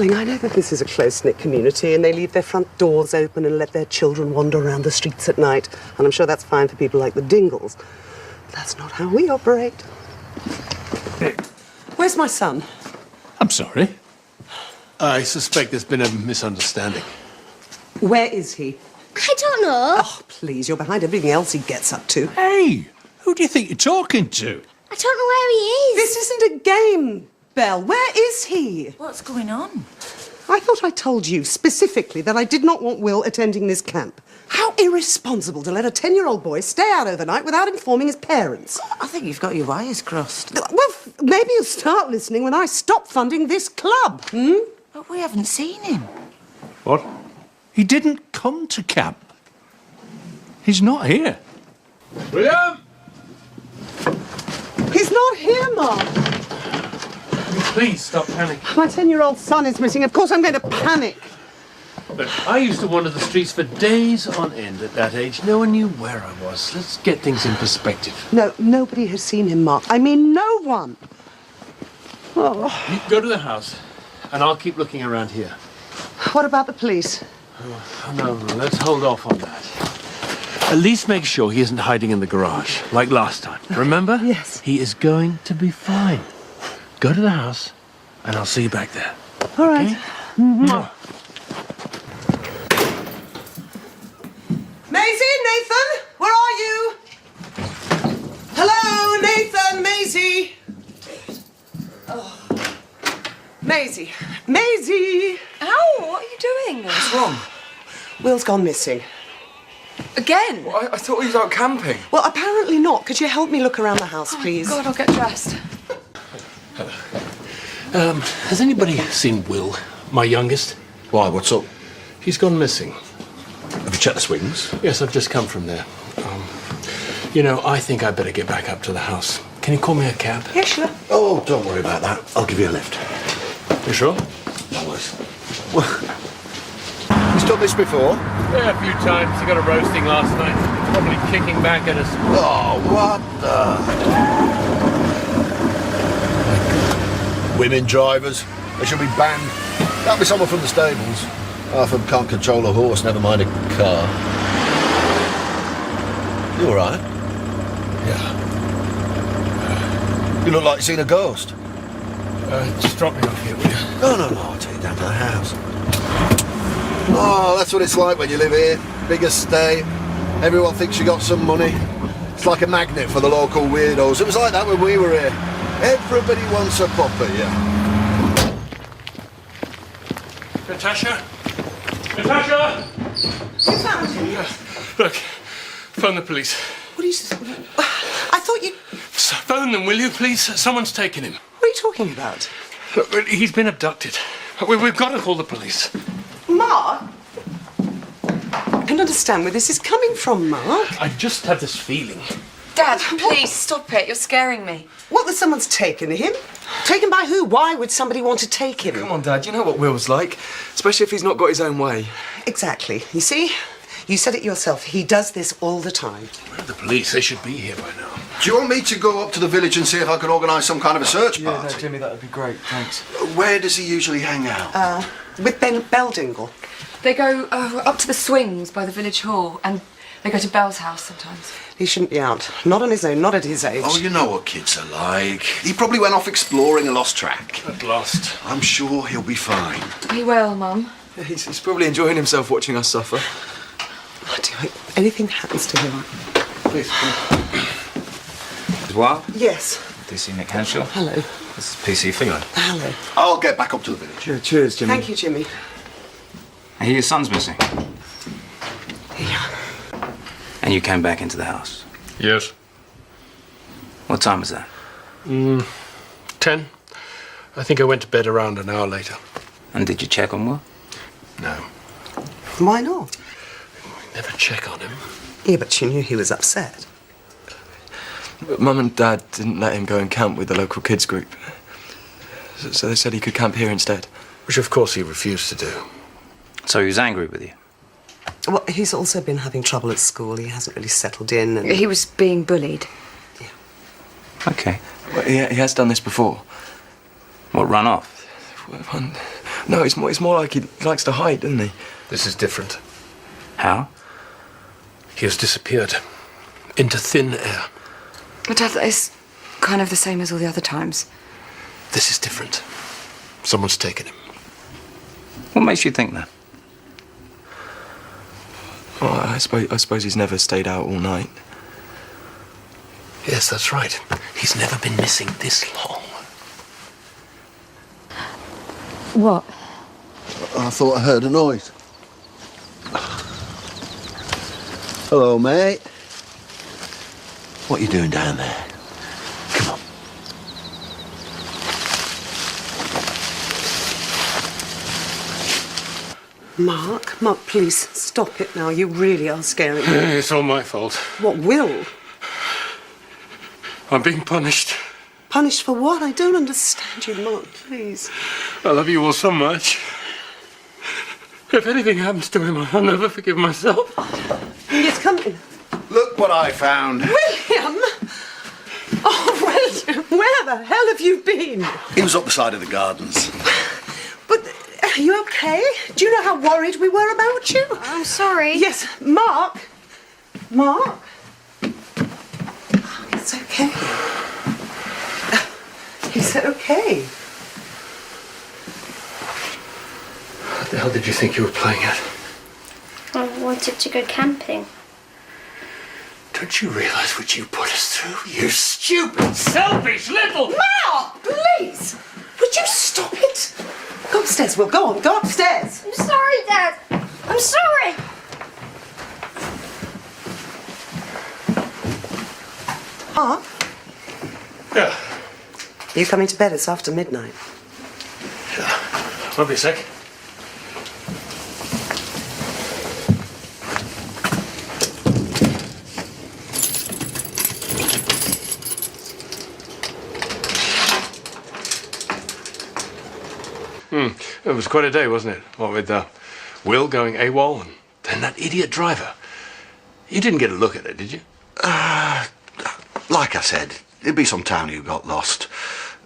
I know that this is a close-knit community and they leave their front doors open and let their children wander around the streets at night. And I'm sure that's fine for people like the Dingles. But that's not how we operate. Where's my son? I'm sorry. I suspect there's been a misunderstanding. Where is he? I don't know. Oh, please, you're behind everything else he gets up to. Hey, who do you think you're talking to? I don't know where he is. This isn't a game, Belle. Where is he? What's going on? I thought I told you specifically that I did not want Will attending this camp. How irresponsible to let a 10-year-old boy stay out overnight without informing his parents. I think you've got your wires crossed. Well, maybe you'll start listening when I stop funding this club, But we haven't seen him. What? He didn't come to camp. He's not here. William! He's not here, Mom. Please stop panicking. My 10-year-old son is missing. Of course I'm going to panic. Look, I used to wander the streets for days on end at that age. No one knew where I was. Let's get things in perspective. No, nobody has seen him, Mark. I mean, no one. Oh. You go to the house, and I'll keep looking around here. What about the police? Oh, no, let's hold off on that. At least make sure he isn't hiding in the garage, like last time. Remember? Yes. He is going to be fine. Go to the house, and I'll see you back there. All right. Okay? Mm-hmm. Maisie, Nathan, where are you? Hello, Nathan, Maisie. Oh. Maisie, Maisie. Ow, what are you doing? What's wrong? Will's gone missing. Again? Well, I thought he was out camping. Well, apparently not. Could you help me look around the house, please? God, I'll get dressed. Has anybody seen Will, my youngest? Why, what's up? He's gone missing. Have you checked the swings? Yes, I've just come from there. You know, I think I better get back up to the house. Can you call me a cab? Yeah, sure. Oh, don't worry about that. I'll give you a lift. You sure? No worries. Well, he's done this before? Yeah, a few times. He got a roasting last night. Probably kicking back at us. Oh, what the... Women drivers. They should be banned. That'll be someone from the stables. Half of them can't control a horse, never mind a car. You all right? Yeah. You look like you've seen a ghost. Just drop me off here, will you? No, I'll take you down to the house. Oh, that's what it's like when you live here. Big estate. Everyone thinks you got some money. It's like a magnet for the local weirdos. It was like that when we were here. Everybody wants a popper, yeah. Natasha? Natasha! You found him? Look, phone the police. What are you... I thought you... Phone them, will you, please? Someone's taken him. What are you talking about? Look, he's been abducted. We've got to call the police. Mark? I don't understand where this is coming from, Mark. I just have this feeling. Dad, please stop it. You're scaring me. What, that someone's taken him? Taken by who? Why would somebody want to take him? Come on, Dad, you know what Will's like. Especially if he's not got his own way. Exactly. You see? You said it yourself. He does this all the time. Where are the police? They should be here by now. Do you want me to go up to the village and see if I can organise some kind of a search Yeah, party? no, Jimmy, that would be great, thanks. Where does he usually hang out? With Ben Beldingle. They go up to the swings by the village hall, and they go to Belle's house sometimes. He shouldn't be out. Not on his own, not at his age. Oh, you know what kids are like. He probably went off exploring and lost track. At last. I'm sure he'll be fine. He will, Mum. Yeah, he's probably enjoying himself watching us suffer. If anything happens to him... Please, come. Wylde? Yes. DC Nick Henshaw. Hello. This is PC Finland. Hello. I'll get back up to the village. Yeah, cheers, Jimmy. Thank you, Jimmy. I hear your son's missing. Yeah. And you came back into the house. Yes. What time was that? 10. I think I went to bed around an hour later. And did you check on Will? No. Why not? Never check on him. Yeah, but you knew he was upset. But Mum and Dad didn't let him go and camp with the local kids group. So they said he could camp here instead. Which, of course, he refused to do. So he was angry with you? Well, he's also been having trouble at school. He hasn't really settled in and... He was being bullied. Okay. Well, he has done this before. What, run off? No, it's more like he likes to hide, doesn't he? This is different. How? He has disappeared into thin air. But Dad, that is kind of the same as all the other times. This is different. Someone's taken him. What makes you think that? Well, I suppose he's never stayed out all night. Yes, that's right. He's never been missing this long. What? I thought I heard a noise. Hello, mate. What are you doing down there? Come on. Mark, please, stop it now. You really are scaring me. It's all my fault. What, Will? I'm being punished. Punished for what? I don't understand you, Mark, please. I love you all so much. If anything happens to him, I'll never forgive myself. Yes, come in. Look what I found. William! Oh, William, where the hell have you been? He was up the side of the gardens. But are you okay? Do you know how worried we were about you? I'm sorry. Yes, Mark. Mark. It's okay. Is it okay? What the hell did you think you were playing at? I wanted to go camping. Don't you realize what you put us through? You stupid, selfish little... Mark, please! Would you stop it? Go upstairs, Will. Go on, go upstairs. I'm sorry, Dad. I'm sorry. Mark, Yeah. you coming to bed? It's after midnight. Won't be a sec. It was quite a day, wasn't it? What with Will going AWOL and then that idiot driver. You didn't get a look at it, did you? Like I said, it'd be some town who got lost.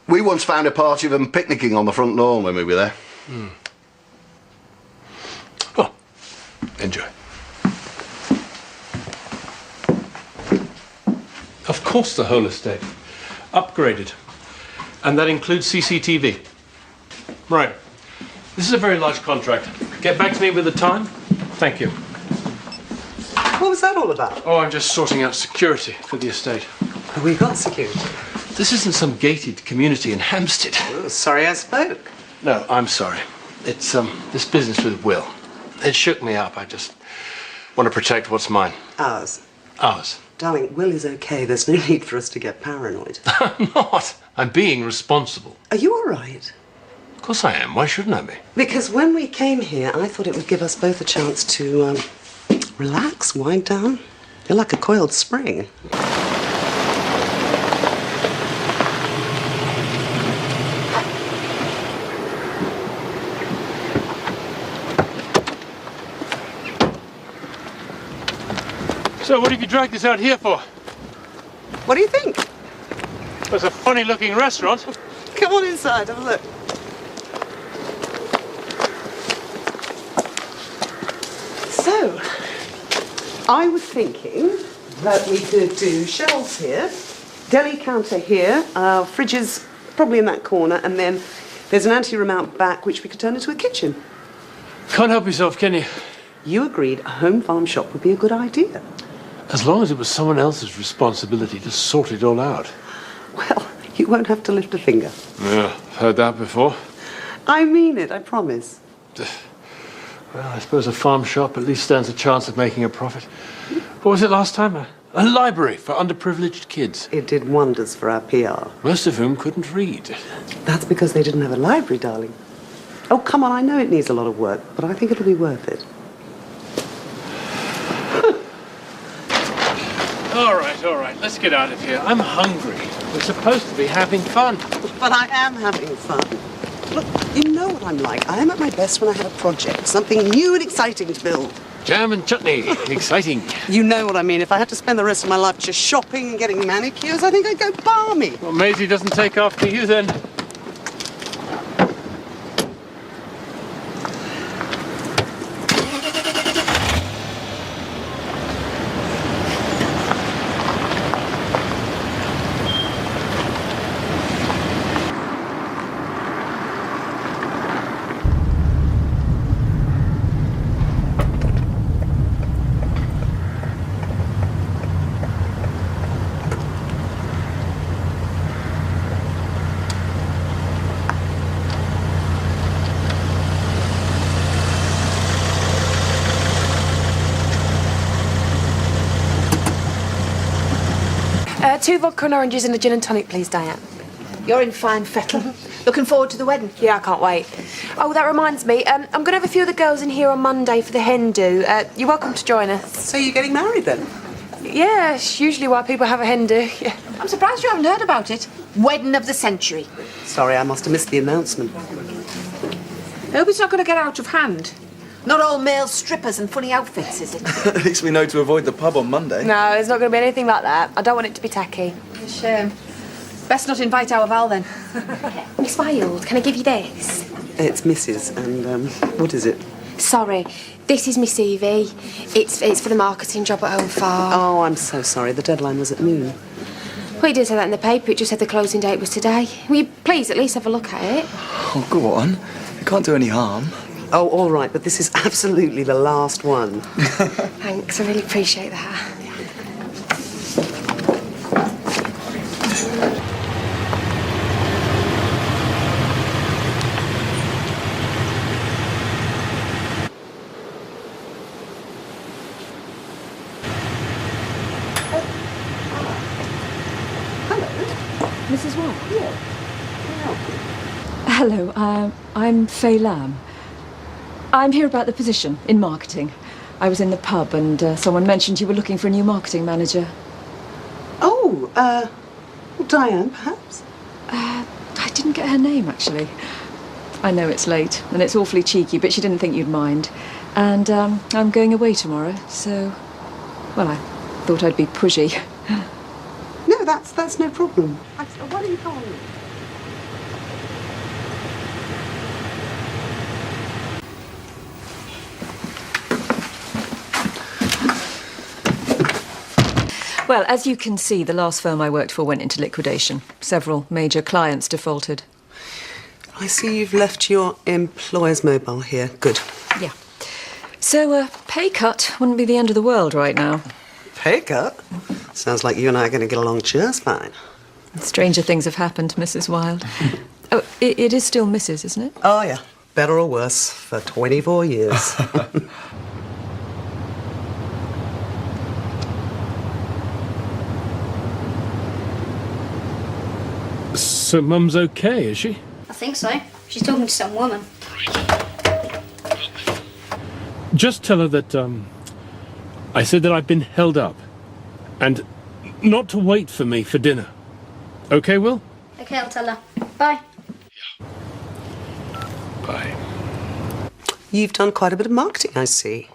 We once found a party of them picnicking on the front lawn when we were there. Well, enjoy. Of course the whole estate. Upgraded. And that includes CCTV. Right. This is a very large contract. Get back to me with the time. Thank you. What was that all about? Oh, I'm just sorting out security for the estate. We got security. This isn't some gated community in Hampstead. Oh, sorry I spoke. No, I'm sorry. It's this business with Will. It shook me up. I just want to protect what's mine. Ours. Ours. Darling, Will is okay. There's no need for us to get paranoid. I'm not. I'm being responsible. Are you all right? Of course I am. Why shouldn't I be? Because when we came here, I thought it would give us both a chance to relax, wind down. You're like a coiled spring. So what have you dragged us out here for? What do you think? It's a funny-looking restaurant. Come on inside, have a look. So, I was thinking that we could do shelves here, deli counter here, fridges probably in that corner, and then there's an anteroom out back which we could turn into a kitchen. Can't help yourself, can you? You agreed a home farm shop would be a good idea. As long as it was someone else's responsibility to sort it all out. Well, you won't have to lift a finger. Yeah, I've heard that before. I mean it, I promise. Well, I suppose a farm shop at least stands a chance of making a profit. What was it last time? A library for underprivileged kids. It did wonders for our PR. Most of whom couldn't read. That's because they didn't have a library, darling. Oh, come on, I know it needs a lot of work, but I think it'll be worth it. All right, let's get out of here. I'm hungry. We're supposed to be having fun. But I am having fun. Look, you know what I'm like. I am at my best when I have a project, something new and exciting to build. Jam and chutney. Exciting. You know what I mean. If I had to spend the rest of my life just shopping and getting manicures, I think I'd go balmy. Well, Maisie doesn't take after you then. 2 vodka and oranges and a gin and tonic, please, Diane. You're in fine fettle. Looking forward to the wedding? Yeah, I can't wait. Oh, that reminds me, I'm going to have a few of the girls in here on Monday for the hen do. You're welcome to join us. So you're getting married then? Yeah, it's usually why people have a hen do. Yeah. I'm surprised you haven't heard about it. Wedding of the century. Sorry, I must have missed the announcement. I hope it's not going to get out of hand. Not all male strippers and funny outfits, is it? At least we know to avoid the pub on Monday. No, it's not going to be anything like that. I don't want it to be tacky. A shame. Best not invite our Val then. Miss Wylde, can I give you this? It's Mrs. and, what is it? Sorry, this is Miss Evie. It's for the marketing job at Home Farm. Oh, I'm so sorry. The deadline was at noon. Well, it didn't say that in the paper. It just said the closing date was today. Will you please at least have a look at it? Oh, go on. It can't do any harm. Oh, all right, but this is absolutely the last one. Thanks, I really appreciate that. Mrs. White? Hello, I'm Faye Lamb. I'm here about the position in marketing. I was in the pub and someone mentioned you were looking for a new marketing manager. Oh, Diane, perhaps? I didn't get her name, actually. I know it's late and it's awfully cheeky, but she didn't think you'd mind. And I'm going away tomorrow, so... Well, I thought I'd be pushy. No, that's no problem. Why don't you call me? Well, as you can see, the last firm I worked for went into liquidation. Several major clients defaulted. I see you've left your employer's mobile here. Good. Yeah. So a pay cut wouldn't be the end of the world right now. Pay cut? Sounds like you and I are going to get along just fine. Stranger things have happened, Mrs. Wylde. Oh, it is still Mrs., isn't it? Oh, yeah. Better or worse for 24 years. So Mum's okay, is she? I think so. She's talking to some woman. Just tell her that, I said that I've been held up. And not to wait for me for dinner. Okay, Will? Okay, I'll tell her. Bye. Bye. You've done quite a bit of marketing, I see.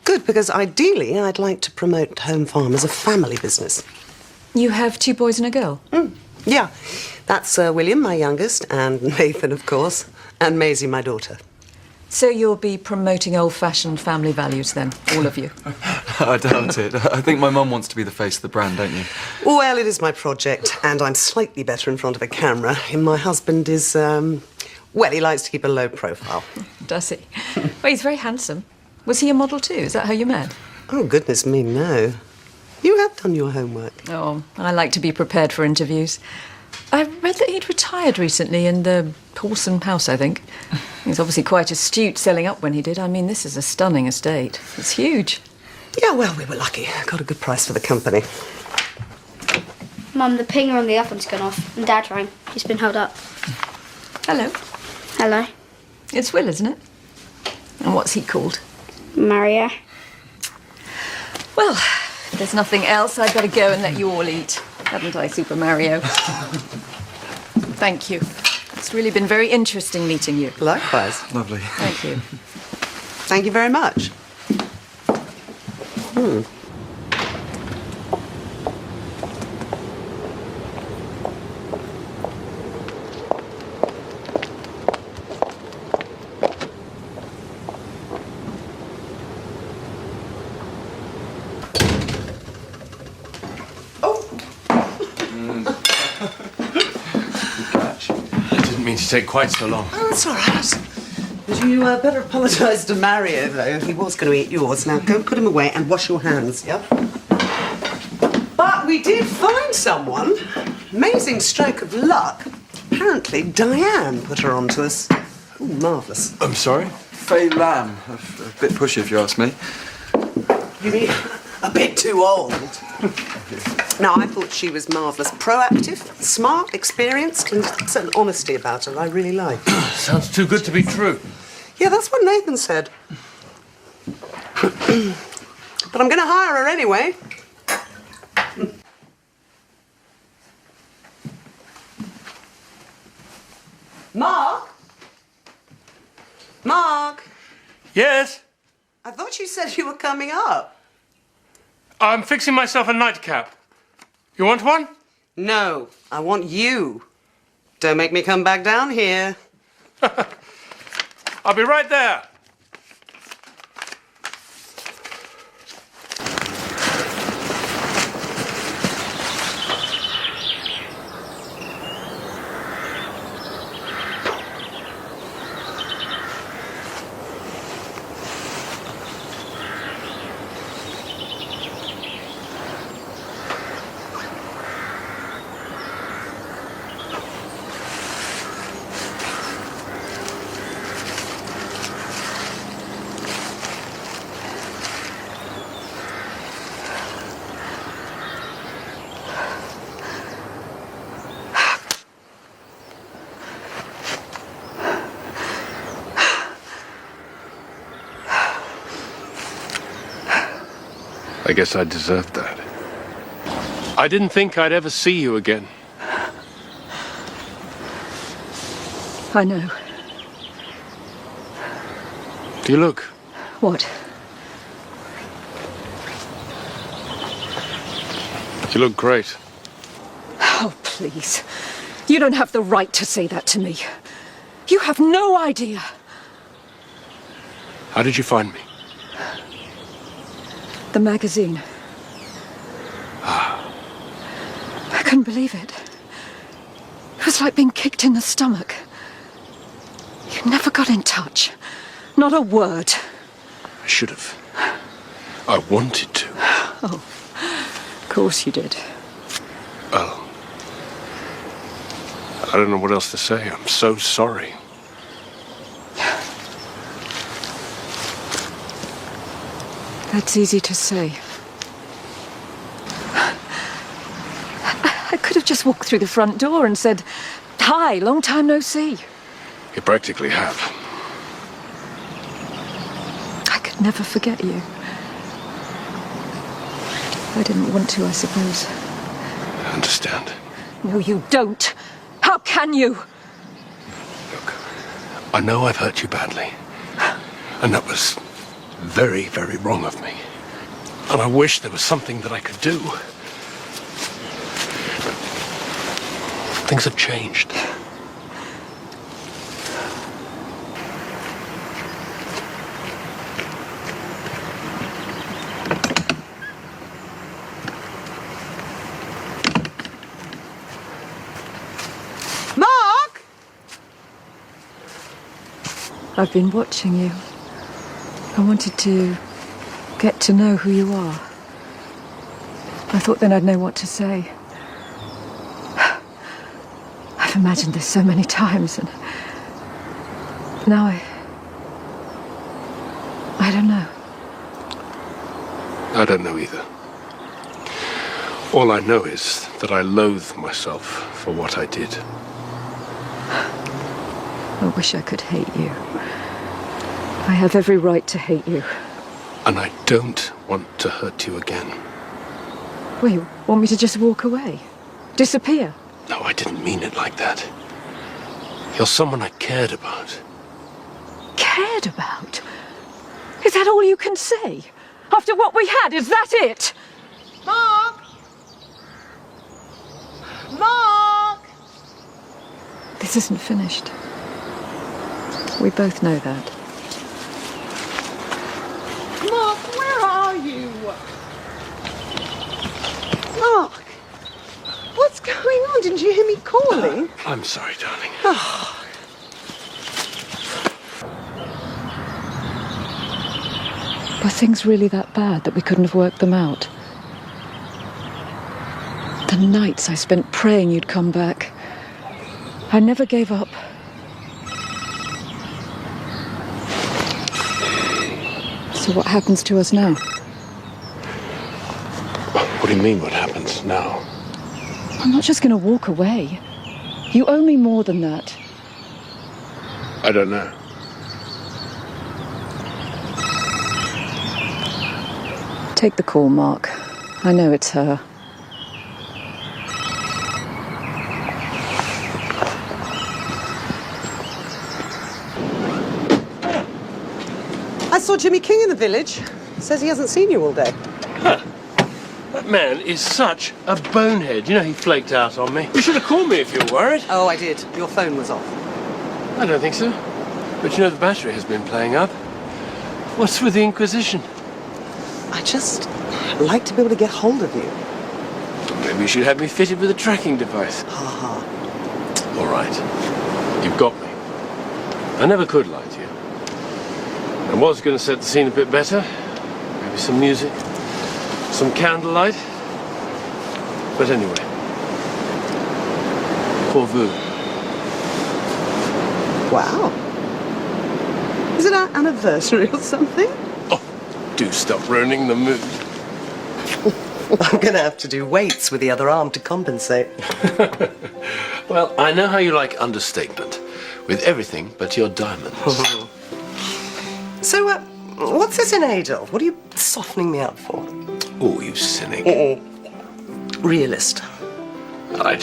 Good, because ideally I'd like to promote Home Farm as a family business. You have 2 boys and a girl? Yeah, that's William, my youngest, and Nathan, of course, and Maisie, my daughter. So you'll be promoting old-fashioned family values then, all of you? I doubt it. I think my mum wants to be the face of the brand, don't you? Well, it is my project, and I'm slightly better in front of a camera. And my husband is, well, he likes to keep a low profile. Does he? Well, he's very handsome. Was he a model too? Is that how you met? Oh, goodness me, no. You have done your homework. Oh, I like to be prepared for interviews. I read that he'd retired recently in the Porcelain House, I think. He's obviously quite astute selling up when he did. I mean, this is a stunning estate. It's huge. Yeah, well, we were lucky. Got a good price for the company. Mum, the pinger on the oven's gone off and Dad rang. He's been held up. Hello. Hello. It's Will, isn't it? And what's he called? Mario. Well, if there's nothing else, I'd better go and let you all eat. Hadn't I, Super Mario? Thank you. It's really been very interesting meeting you. Likewise. Lovely. Thank you. Thank you very much. Mean to take quite so long. Oh, it's all right. But you better apologise to Mario, though. He was going to eat yours. Now, go put him away and wash your hands, yeah? But we did find someone. Amazing stroke of luck. Apparently, Diane put her onto us. Oh, marvellous. I'm sorry? Faye Lamb. A bit pushy, if you ask me. You mean a bit too old? Now, I thought she was marvellous. Proactive, smart, experienced, and certain honesty about her I really like. Sounds too good to be true. Yeah, that's what Nathan said. But I'm going to hire her anyway. Mark? Mark? Yes? I thought you said you were coming up. I'm fixing myself a nightcap. You want one? No, I want you. Don't make me come back down here. I'll be right there. I guess I deserved that. I didn't think I'd ever see you again. I know. You look. What? You look great. Oh, please. You don't have the right to say that to me. You have no idea. How did you find me? The magazine. Ah. I couldn't believe it. It was like being kicked in the stomach. You never got in touch. Not a word. I should have. I wanted to. Oh, of course you did. Well, I don't know what else to say. I'm so sorry. That's easy to say. I could have just walked through the front door and said, "Hi, long time no see." You practically have. I could never forget you. I didn't want to, I suppose. I understand. No, you don't. How can you? Look, I know I've hurt you badly. And that was very, very wrong of me. And I wish there was something that I could do. Things have changed. Mark! I've been watching you. I wanted to get to know who you are. I thought then I'd know what to say. I've imagined this so many times, and now I don't know. I don't know either. All I know is that I loathe myself for what I did. I wish I could hate you. I have every right to hate you. And I don't want to hurt you again. Well, you want me to just walk away? Disappear? No, I didn't mean it like that. You're someone I cared about. Cared about? Is that all you can say? After what we had, is that it? Mark! Mark! This isn't finished. We both know that. Mark, where are you? Mark! What's going on? Didn't you hear me calling? I'm sorry, darling. Were things really that bad that we couldn't have worked them out? The nights I spent praying you'd come back. I never gave up. So what happens to us now? What do you mean, what happens now? I'm not just going to walk away. You owe me more than that. I don't know. Take the call, Mark. I know it's her. I saw Jimmy King in the village. Says he hasn't seen you all day. Huh. That man is such a bonehead. You know, he flaked out on me. You should have called me if you were worried. Oh, I did. Your phone was off. I don't think so. But you know, the battery has been playing up. What's with the Inquisition? I just like to be able to get hold of you. Maybe you should have me fitted with a tracking device. Ha ha. All right. You've got me. I never could lie to you. I was going to set the scene a bit better. Maybe some music, some candlelight. But anyway. Pour vous. Wow. Is it our anniversary or something? Oh, do stop ruining the mood. I'm going to have to do weights with the other arm to compensate. Well, I know how you like understatement. With everything but your diamonds. So, what's this in Adolf? What are you softening me up for? Oh, you cynic. Realist. I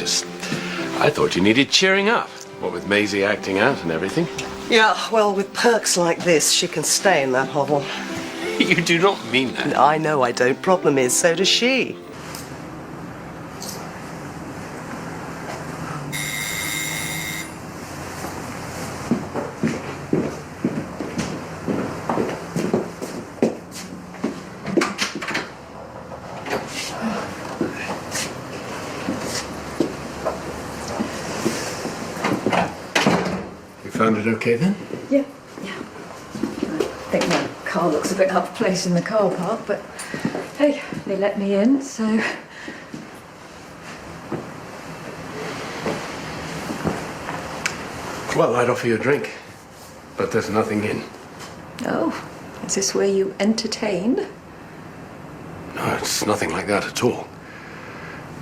thought you needed cheering up. What with Maisie acting out and everything. Yeah, well, with perks like this, she can stay in that hovel. You do not mean that. I know I don't. Problem is, so does she. Found it okay then? Yeah. I think my car looks a bit out of place in the car park, but hey, they let me in, so... Well, I'd offer you a drink, but there's nothing in. Oh, is this where you entertain? No, it's nothing like that at all.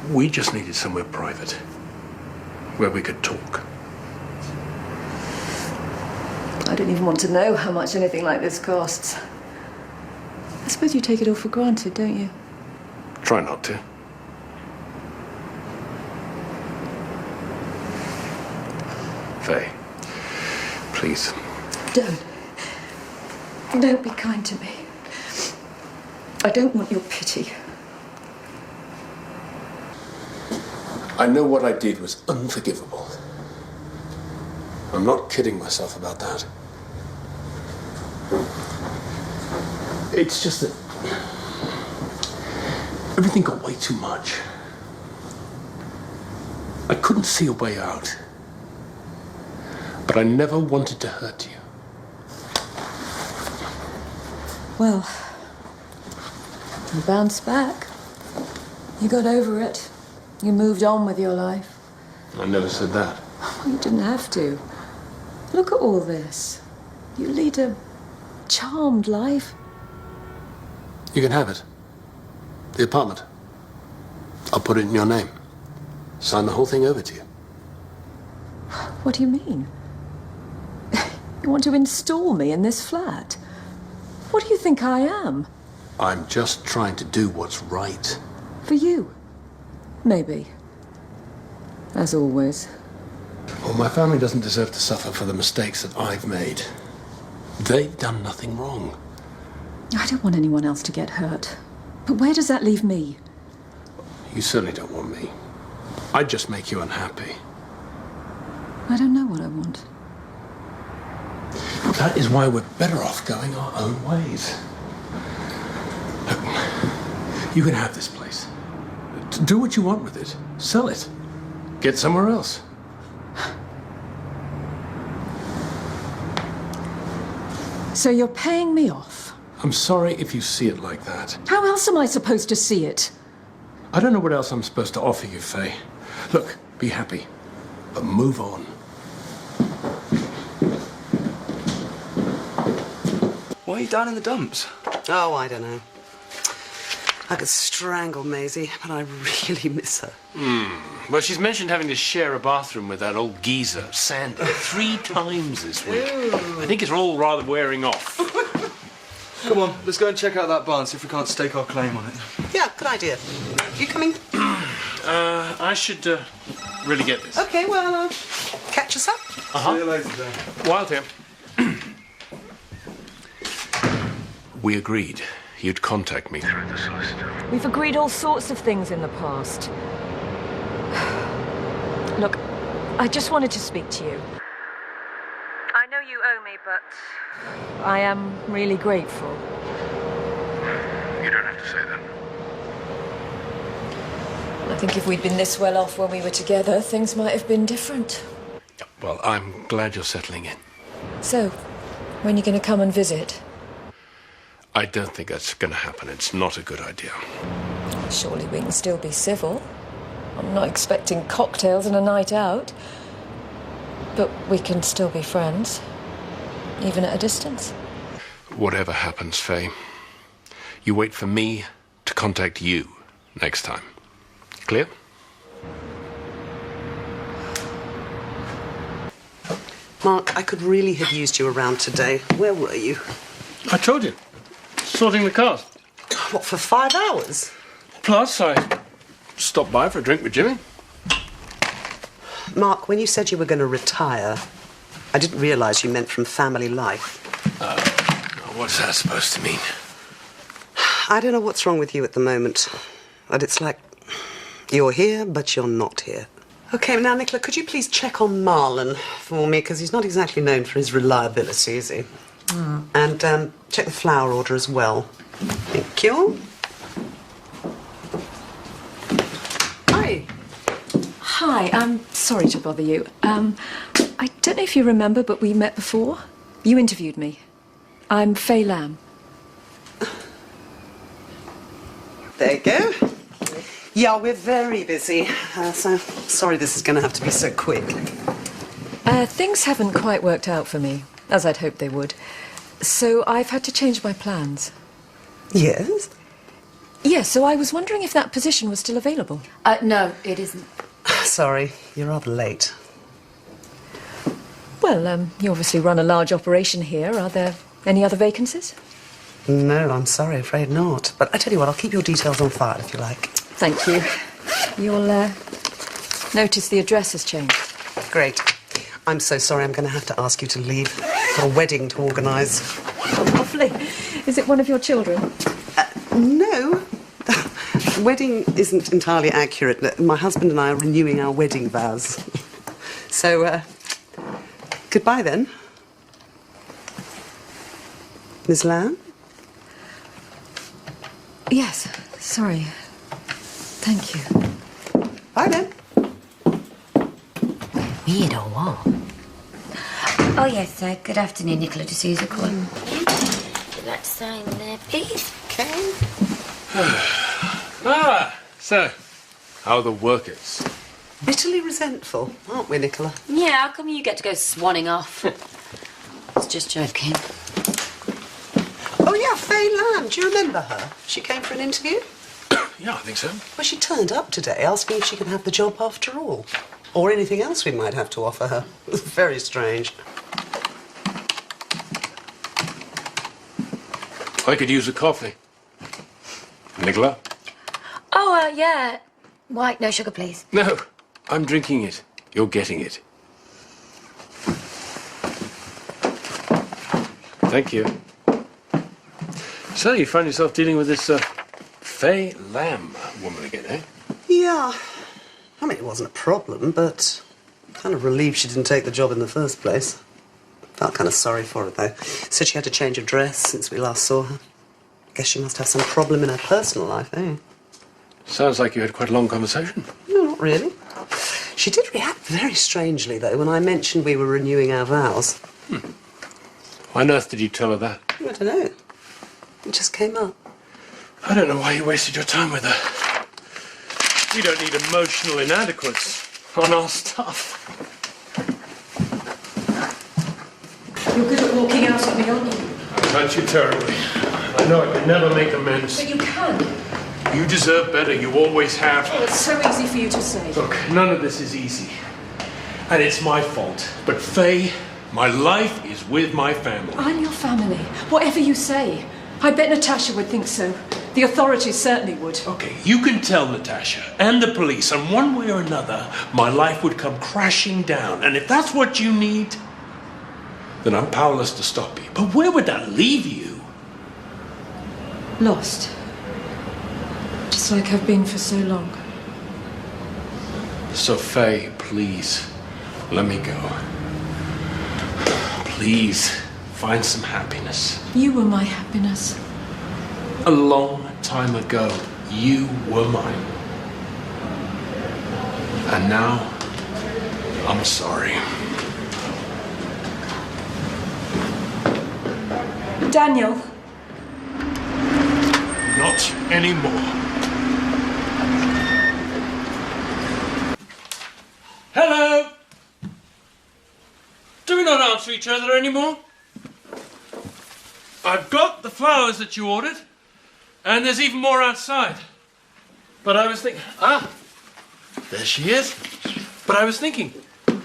We just needed somewhere private, where we could talk. I don't even want to know how much anything like this costs. I suppose you take it all for granted, don't you? Try not to. Faye, please. Don't be kind to me. I don't want your pity. I know what I did was unforgivable. I'm not kidding myself about that. It's just that everything got way too much. I couldn't see a way out. But I never wanted to hurt you. Well, you bounced back. You got over it. You moved on with your life. I never said that. Well, you didn't have to. Look at all this. You lead a charmed life. You can have it. The apartment. I'll put it in your name. Sign the whole thing over to you. What do you mean? You want to install me in this flat? What do you think I am? I'm just trying to do what's right. For you? Maybe. As always. Well, my family doesn't deserve to suffer for the mistakes that I've made. They've done nothing wrong. I don't want anyone else to get hurt. But where does that leave me? You certainly don't want me. I'd just make you unhappy. I don't know what I want. That is why we're better off going our own ways. Look, you can have this place. Do what you want with it. Sell it. Get somewhere else. So you're paying me off? I'm sorry if you see it like that. How else am I supposed to see it? I don't know what else I'm supposed to offer you, Faye. Look, be happy, but move on. Why are you down in the dumps? Oh, I don't know. I could strangle Maisie, but I really miss her. Well, she's mentioned having to share a bathroom with that old geezer, Sandy, 3 times this week. I think it's all rather wearing off. Come on, let's go and check out that barn, see if we can't stake our claim on it. Yeah, good idea. You coming? I should really get this. Okay, well, catch us up. See you later, then. Wylde here. We agreed you'd contact me through the solicitor. We've agreed all sorts of things in the past. Look, I just wanted to speak to you. I know you owe me, but I am really grateful. You don't have to say that. I think if we'd been this well off when we were together, things might have been different. Well, I'm glad you're settling in. So, when are you going to come and visit? I don't think that's going to happen. It's not a good idea. Surely we can still be civil. I'm not expecting cocktails and a night out. But we can still be friends, even at a distance. Whatever happens, Faye, you wait for me to contact you next time. Clear? Mark, I could really have used you around today. Where were you? I told you. Sorting the cars. What, for 5 hours? Plus, I stopped by for a drink with Jimmy. Mark, when you said you were going to retire, I didn't realise you meant from family life. What's that supposed to mean? I don't know what's wrong with you at the moment, but it's like you're here, but you're not here. OK, now, Nicola, could you please check on Marlon for me? Because he's not exactly known for his reliability, is he? And check the flower order as well. Thank you. Hi. Hi, I'm sorry to bother you. I don't know if you remember, but we met before. You interviewed me. I'm Faye Lamb. There you go. Yeah, we're very busy, so sorry this is going to have to be so quick. Things haven't quite worked out for me, as I'd hoped they would. So I've had to change my plans. Yes? Yeah, so I was wondering if that position was still available. No, it isn't. Sorry, you're rather late. Well, you obviously run a large operation here. Are there any other vacancies? No, I'm sorry, afraid not. But I tell you what, I'll keep your details on file if you like. Thank you. You'll notice the address has changed. Great. I'm so sorry, I'm going to have to ask you to leave. Got a wedding to organise. Oh, lovely. Is it one of your children? No. Wedding isn't entirely accurate. My husband and I are renewing our wedding vows. So, goodbye then. Miss Lamb? Yes, sorry. Thank you. Bye then. Weird or what? Oh, yes, good afternoon, Nicola D'Souza calling. Would you like to sign there, please? Okay. So, how are the workers? Bitterly resentful, aren't we, Nicola? Yeah, how come you get to go swanning off? It's just joking. Oh, yeah, Faye Lamb. Do you remember her? She came for an interview? Yeah, I think so. Well, she turned up today asking if she could have the job after all. Or anything else we might have to offer her. It was very strange. I could use a coffee. Nicola? Oh, yeah. White, no sugar, please. No, I'm drinking it. You're getting it. Thank you. So, you find yourself dealing with this, Faye Lamb woman again, eh? Yeah. I mean, it wasn't a problem, but kind of relieved she didn't take the job in the first place. Felt kind of sorry for her, though. Said she had to change her dress since we last saw her. Guess she must have some problem in her personal life, eh? Sounds like you had quite a long conversation. No, not really. She did react very strangely, though, when I mentioned we were renewing our vows. Why on earth did you tell her that? I don't know. It just came up. I don't know why you wasted your time with her. We don't need emotional inadequates on our stuff. You're good at walking out at me, aren't you? I've hurt you terribly. I know I can never make amends. But you can. You deserve better. You always have. Oh, it's so easy for you to say. Look, none of this is easy. And it's my fault. But Faye, my life is with my family. I'm your family, whatever you say. I bet Natasha would think so. The authorities certainly would. Okay, you can tell Natasha and the police, and one way or another, my life would come crashing down. And if that's what you need, then I'm powerless to stop you. But where would that leave you? Lost. Just like I've been for so long. So, Faye, please, let me go. Please, find some happiness. You were my happiness. A long time ago, you were mine. And now, I'm sorry. Daniel. Not anymore. Hello! Do we not answer each other anymore? I've got the flowers that you ordered, and there's even more outside. But I was thinking... Ah! There she is. But I was thinking,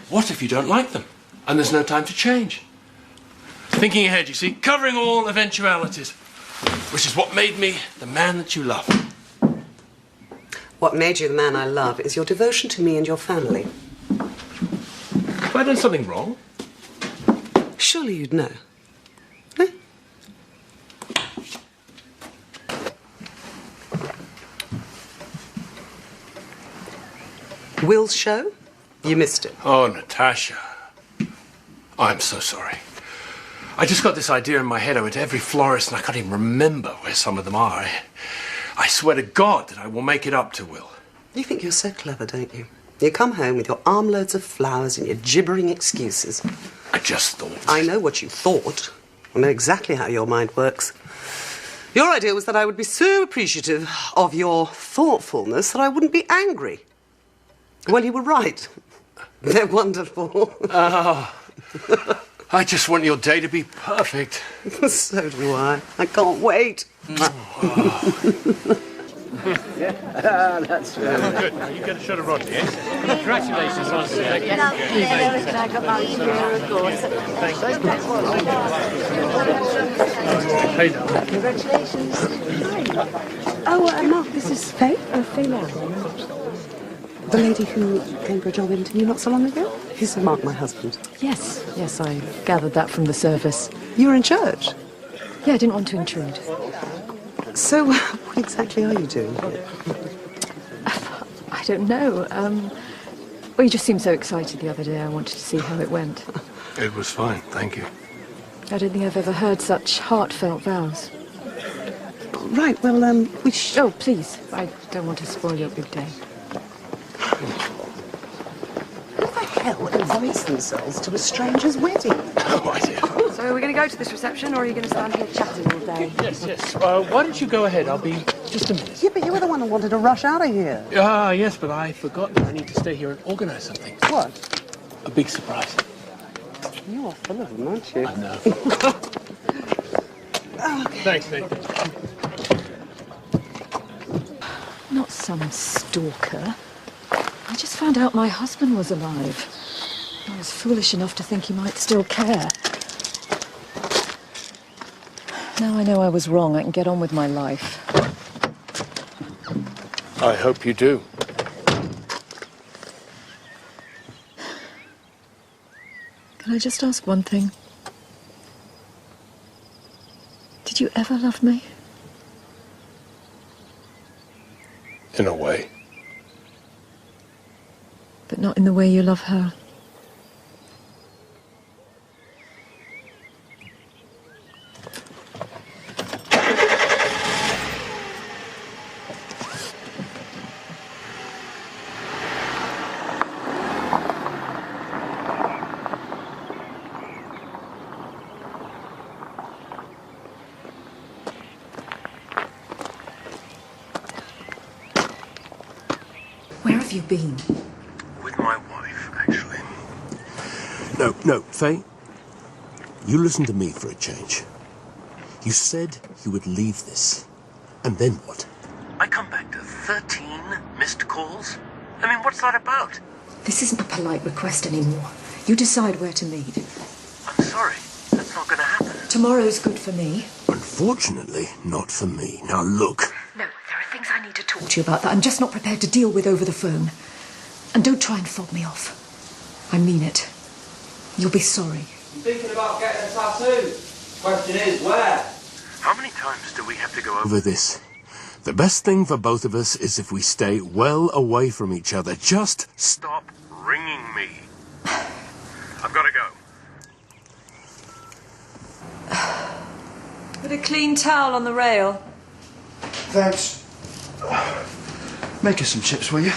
what if you don't like them? And there's no time to change. Thinking ahead, you see, covering all eventualities. Which is what made me the man that you love. What made you the man I love is your devotion to me and your family. Have I done something wrong? Surely you'd know. Eh? Will's show? You missed it. Oh, Natasha. I'm so sorry. I just got this idea in my head. I went to every florist and I can't even remember where some of them are. I swear to God that I will make it up to Will. You think you're so clever, don't you? You come home with your armloads of flowers and your gibbering excuses. I just thought... I know what you thought. I know exactly how your mind works. Your idea was that I would be so appreciative of your thoughtfulness that I wouldn't be angry. Well, you were right. They're wonderful. Oh, I just want your day to be perfect. So do I. I can't wait. Yeah, that's right. Oh, good. Now you get a shot of Rodney, eh? Congratulations on Hey, darling. Congratulations. Oh, Mark, this is Faye. Faye Lamb. The lady who came for a job interview not so long ago? He's Mark, my husband. Yes, I gathered that from the service. You were in church? Yeah, I didn't want to intrude. So, what exactly are you doing here? I don't know. Well, you just seemed so excited the other day. I wanted to see how it went. It was fine, thank you. I don't think I've ever heard such heartfelt vows. Right, well, Oh, please. I don't want to spoil your big day. Who the hell invites themselves to a stranger's wedding? No idea. So are we going to go to this reception, or are you going to stand here chatting all day? Yes. Why don't you go ahead? I'll be just a minute. Yeah, but you were the one who wanted to rush out of here. Ah, yes, but I forgot that I need to stay here and organise something. What? A big surprise. You are full of them, aren't you? I know. Oh, okay. Thanks, Nick. Not some stalker. I just found out my husband was alive. I was foolish enough to think he might still care. Now I know I was wrong. I can get on with my life. I hope you do. Can I just ask one thing? Did you ever love me? In a way. But not in the way you love her. Where have you been? With my wife, actually. No, Faye. You listen to me for a change. You said you would leave this. And then what? I come back to 13 missed calls? I mean, what's that about? This isn't a polite request anymore. You decide where to meet. I'm sorry. That's not going to happen. Tomorrow's good for me. Unfortunately, not for me. Now look. No, there are things I need to talk to you about that I'm just not prepared to deal with over the phone. And don't try and fob me off. I mean it. You'll be sorry. I'm thinking about getting a tattoo. Question is, where? How many times do we have to go over this? The best thing for both of us is if we stay well away from each other. Just stop ringing me. I've got to go. Put a clean towel on the rail. Thanks. Make us some chips, will you?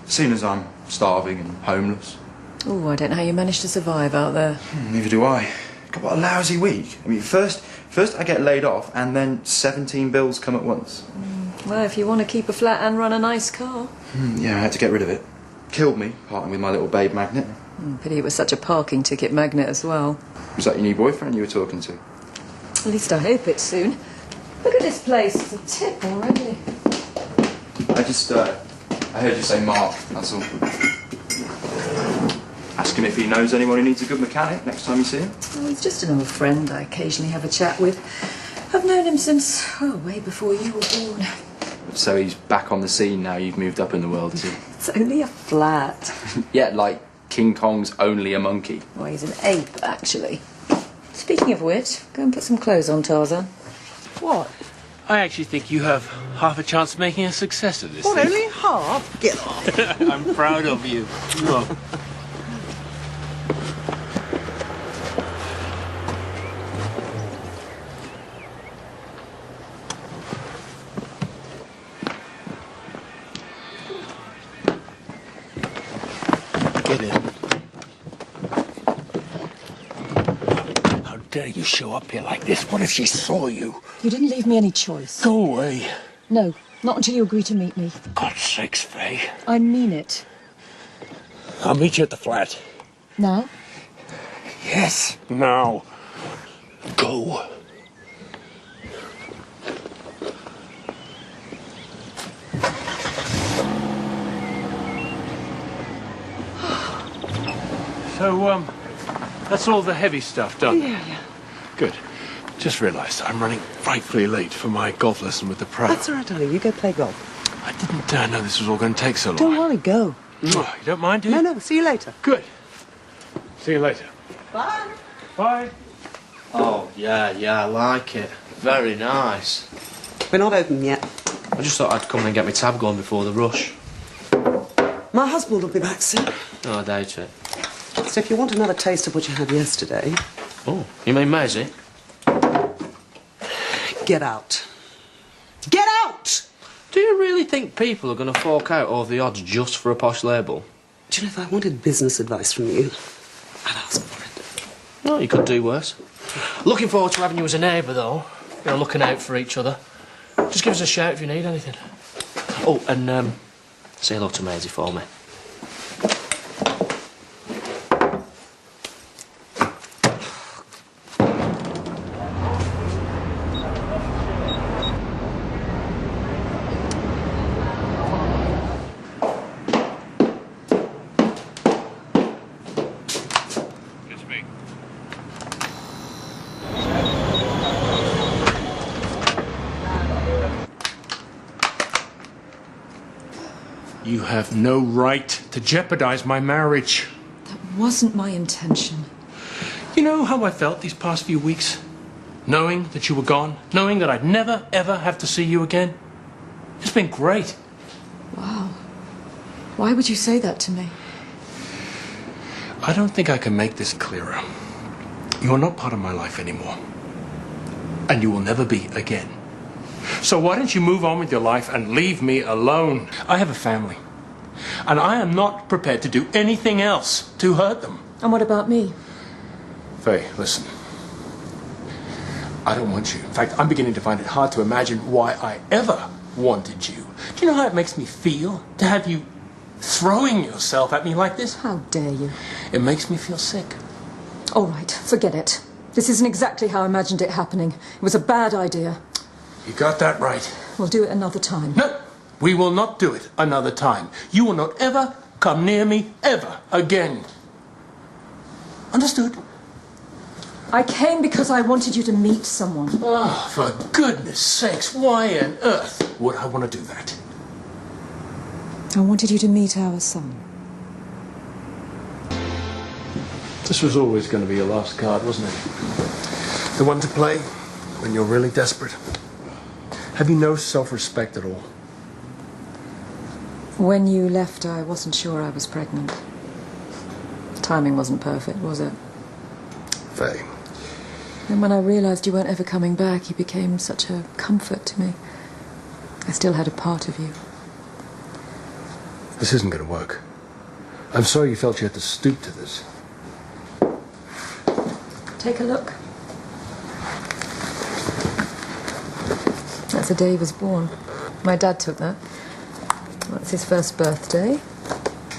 Seeing as I'm starving and homeless. Oh, I don't know how you managed to survive out there. Neither do I. God, what a lousy week. I mean, first I get laid off, and then 17 bills come at once. Well, if you want to keep a flat and run a nice car. Yeah, I had to get rid of it. Killed me, parting with my little babe magnet. Pity it was such a parking ticket magnet as well. Was that your new boyfriend you were talking to? At least I hope it's soon. Look at this place. It's a tip already. I heard you say Mark, that's all. Ask him if he knows anyone who needs a good mechanic next time you see him. Oh, he's just an old friend I occasionally have a chat with. I've known him since, way before you were born. So he's back on the scene now you've moved up in the world, is he? It's only a flat. Yeah, like King Kong's only a monkey. Well, he's an ape, actually. Speaking of which, go and put some clothes on, Tarzan. What? I actually think you have half a chance of making a success of this What, thing. only half? Get off. I'm proud of you. Look. Get in. How dare you show up here like this? What if she saw you? You didn't leave me any choice. Go away. No, not until you agree to meet me. God's sakes, Faye. I mean it. I'll meet you at the flat. Now? Yes, now. Go. So, that's all the heavy stuff done? Yeah. Good. Just realised I'm running frightfully late for my golf lesson with the pro. That's all right, darling. You go play golf. I didn't know this was all going to take so long. Don't worry, go. You don't mind, do you? No, see you later. Good. See you later. Bye. Bye. Oh, yeah, I like it. Very nice. We're not open yet. I just thought I'd come in and get my tab going before the rush. My husband will be back soon. No, I doubt it. So if you want another taste of what you had yesterday... Oh, you mean Maisie? Get out. Get out! Do you really think people are going to fork out over the odds just for a posh label? Do you know, if I wanted business advice from you, I'd ask for it. Well, you could do worse. Looking forward to having you as a neighbour, though. You know, looking out for each other. Just give us a shout if you need anything. Oh, and say hello to Maisie for me. You have no right to jeopardize my marriage. That wasn't my intention. You know how I felt these past few weeks? Knowing that you were gone, knowing that I'd never, ever have to see you again. It's been great. Wow. Why would you say that to me? I don't think I can make this clearer. You are not part of my life anymore. And you will never be again. So why don't you move on with your life and leave me alone? I have a family. And I am not prepared to do anything else to hurt them. And what about me? Faye, listen. I don't want you. In fact, I'm beginning to find it hard to imagine why I ever wanted you. Do you know how it makes me feel to have you throwing yourself at me like this? How dare you? It makes me feel sick. All right, forget it. This isn't exactly how I imagined it happening. It was a bad idea. You got that right. We'll do it another time. No, We will not do it another time. You will not ever come near me ever again. Understood? I came because I wanted you to meet someone. Oh, for goodness sakes, why on earth would I want to do that? I wanted you to meet our son. This was always going to be your last card, wasn't it? The one to play when you're really desperate. Have you no self-respect at all? When you left, I wasn't sure I was pregnant. Timing wasn't perfect, was it? Faye. And when I realised you weren't ever coming back, you became such a comfort to me. I still had a part of you. This isn't going to work. I'm sorry you felt you had to stoop to this. Take a look. That's the day he was born. My dad took that. That's his first birthday.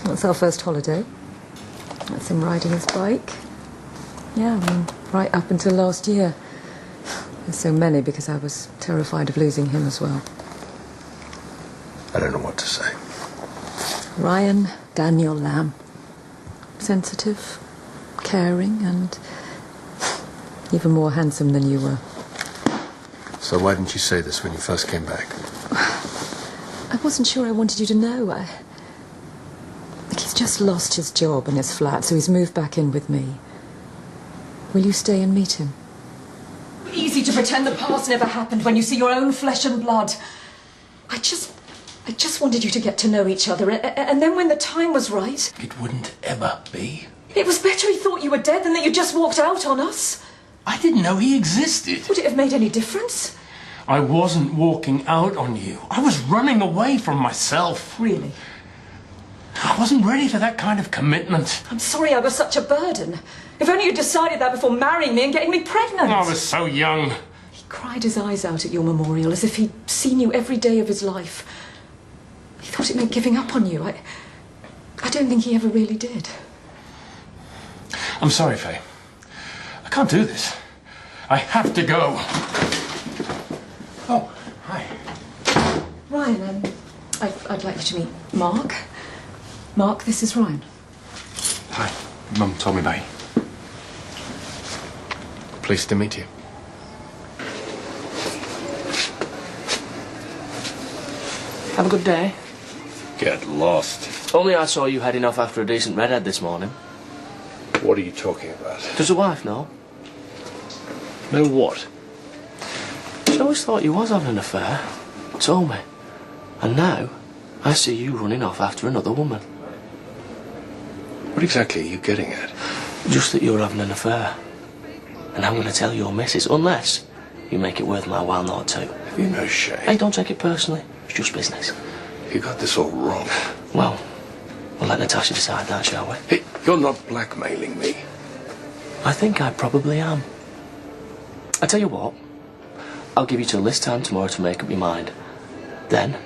That's our first holiday. That's him riding his bike. Yeah, I mean, right up until last year. There's so many because I was terrified of losing him as well. I don't know what to say. Ryan Daniel Lamb. Sensitive, caring, and even more handsome than you were. So why didn't you say this when you first came back? I wasn't sure I wanted you to know. He's just lost his job and his flat, so he's moved back in with me. Will you stay and meet him? Easy to pretend the past never happened when you see your own flesh and blood. I just wanted you to get to know each other, and then when the time was right... It wouldn't ever be. It was better he thought you were dead than that you just walked out on us. I didn't know he existed. Would it have made any difference? I wasn't walking out on you. I was running away from myself. Really? I wasn't ready for that kind of commitment. I'm sorry I was such a burden. If only you'd decided that before marrying me and getting me pregnant. I was so young. He cried his eyes out at your memorial as if he'd seen you every day of his life. He thought it meant giving up on you. I don't think he ever really did. I'm sorry, Faye. I can't do this. I have to go. Oh, hi. Ryan, I'd like you to meet Mark. Mark, this is Ryan. Hi. Mum told me about you. Pleased to meet you. Have a good day. Get lost. Only I saw you heading off after a decent redhead this morning. What are you talking about? Does the wife know? Know what? She always thought you was having an affair. Told me. And now, I see you running off after another woman. What exactly are you getting at? Just that you're having an affair. And I'm going to tell your missus, unless you make it worth my while not to. Have you no shame? Hey, don't take it personally. It's just business. You got this all wrong. Well, we'll let Natasha decide that, shall we? Hey, you're not blackmailing me. I think I probably am. I tell you what, I'll give you till this time tomorrow to make up your mind. Then,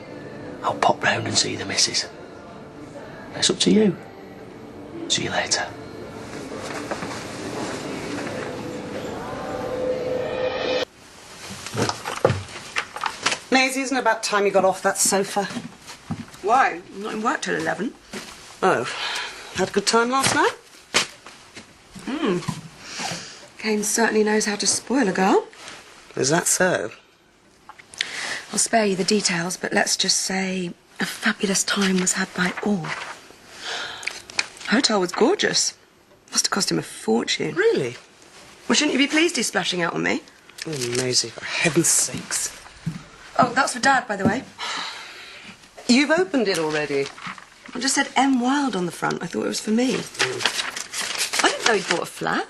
I'll pop round and see the missus. It's up to you. See you later. Maisie, isn't it about time you got off that sofa? Why? I'm not in work till 11. Oh, had a good time last night? Kane certainly knows how to spoil a girl. Is that so? I'll spare you the details, but let's just say a fabulous time was had by all. Hotel was gorgeous. Must have cost him a fortune. Really? Well, shouldn't you be pleased he's splashing out on me? Oh, Maisie, for heaven's sakes. Oh, that's for Dad, by the way. You've opened it already. I just said M. Wylde on the front. I thought it was for me. I didn't know he'd bought a flat.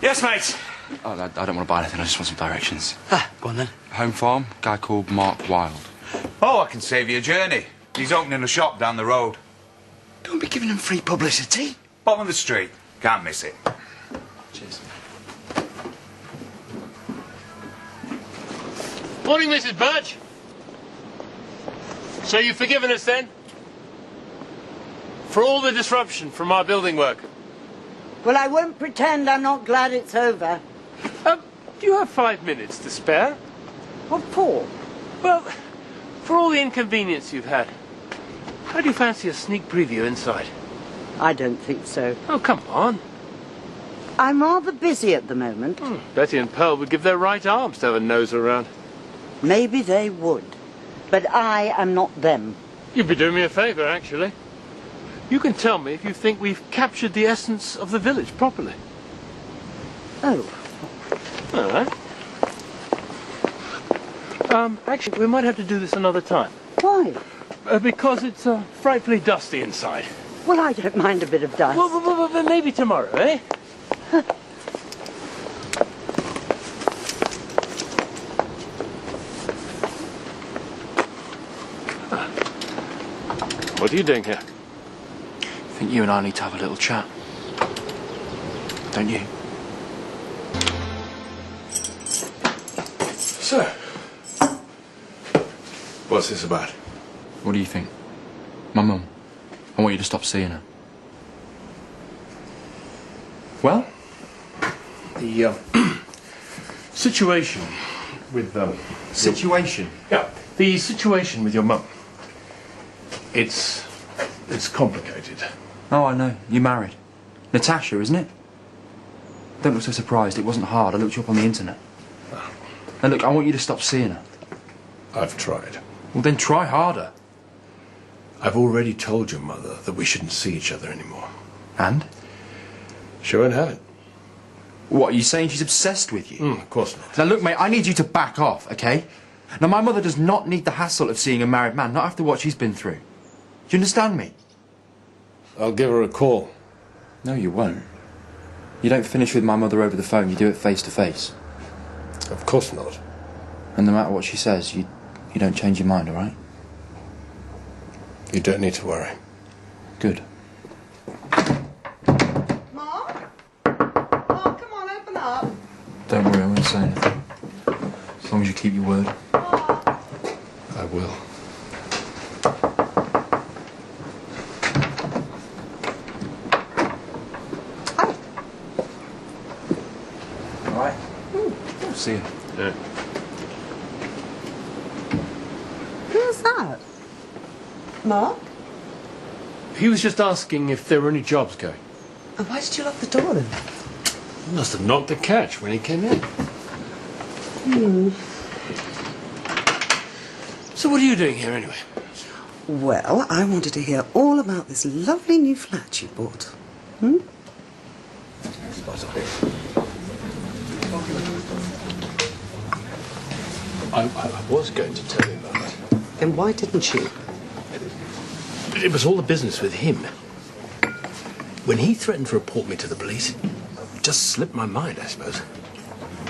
Yes, mate. Oh, I don't want to buy anything. I just want some directions. Go on then. Home farm, guy called Mark Wylde. Oh, I can save you a journey. He's opening a shop down the road. Don't be giving him free publicity. Bottom of the street. Can't miss it. Cheers. Morning, Mrs. Birch. So you've forgiven us then? For all the disruption from our building work? Well, I won't pretend I'm not glad it's over. Do you have 5 minutes to spare? What for? Well, for all the inconvenience you've had. How do you fancy a sneak preview inside? I don't think so. Oh, come on. I'm rather busy at the moment. Betty and Pearl would give their right arms to have a nose around. Maybe they would. But I am not them. You'd be doing me a favour, actually. You can tell me if you think we've captured the essence of the village properly. Oh. All right. Actually, we might have to do this another time. Why? Because it's frightfully dusty inside. Well, I don't mind a bit of dust. Well, maybe tomorrow, eh? What are you doing here? I think you and I need to have a little chat. Don't you? So, what's this about? What do you think? My mum. I want you to stop seeing her. Well, the situation with Situation? Yeah, the situation with your mum. It's complicated. Oh, I know. You're married. Natasha, isn't it? Don't look so surprised. It wasn't hard. I looked you up on the internet. And look, I want you to stop seeing her. I've tried. Well, then try harder. I've already told your mother that we shouldn't see each other anymore. And? She won't have it. What, are you saying she's obsessed with you? Of course not. Now look, mate, I need you to back off, okay? Now, my mother does not need the hassle of seeing a married man, not after what she's been through. Do you understand me? I'll give her a call. No, you won't. You don't finish with my mother over the phone, you do it face to face. Of course not. And no matter what she says, you don't change your mind, all right? You don't need to worry. Good. Mark? Mark, come on, open up. Don't worry, I won't say anything. As long as you keep your word. I will. All right. See you. Yeah. Who's that? Mark? He was just asking if there were any jobs going. And why did you lock the door then? He must have knocked the catch when he came in. So what are you doing here anyway? Well, I wanted to hear all about this lovely new flat you bought. I was going to tell you about it. Then why didn't you? It was all the business with him. When he threatened to report me to the police, it just slipped my mind, I suppose.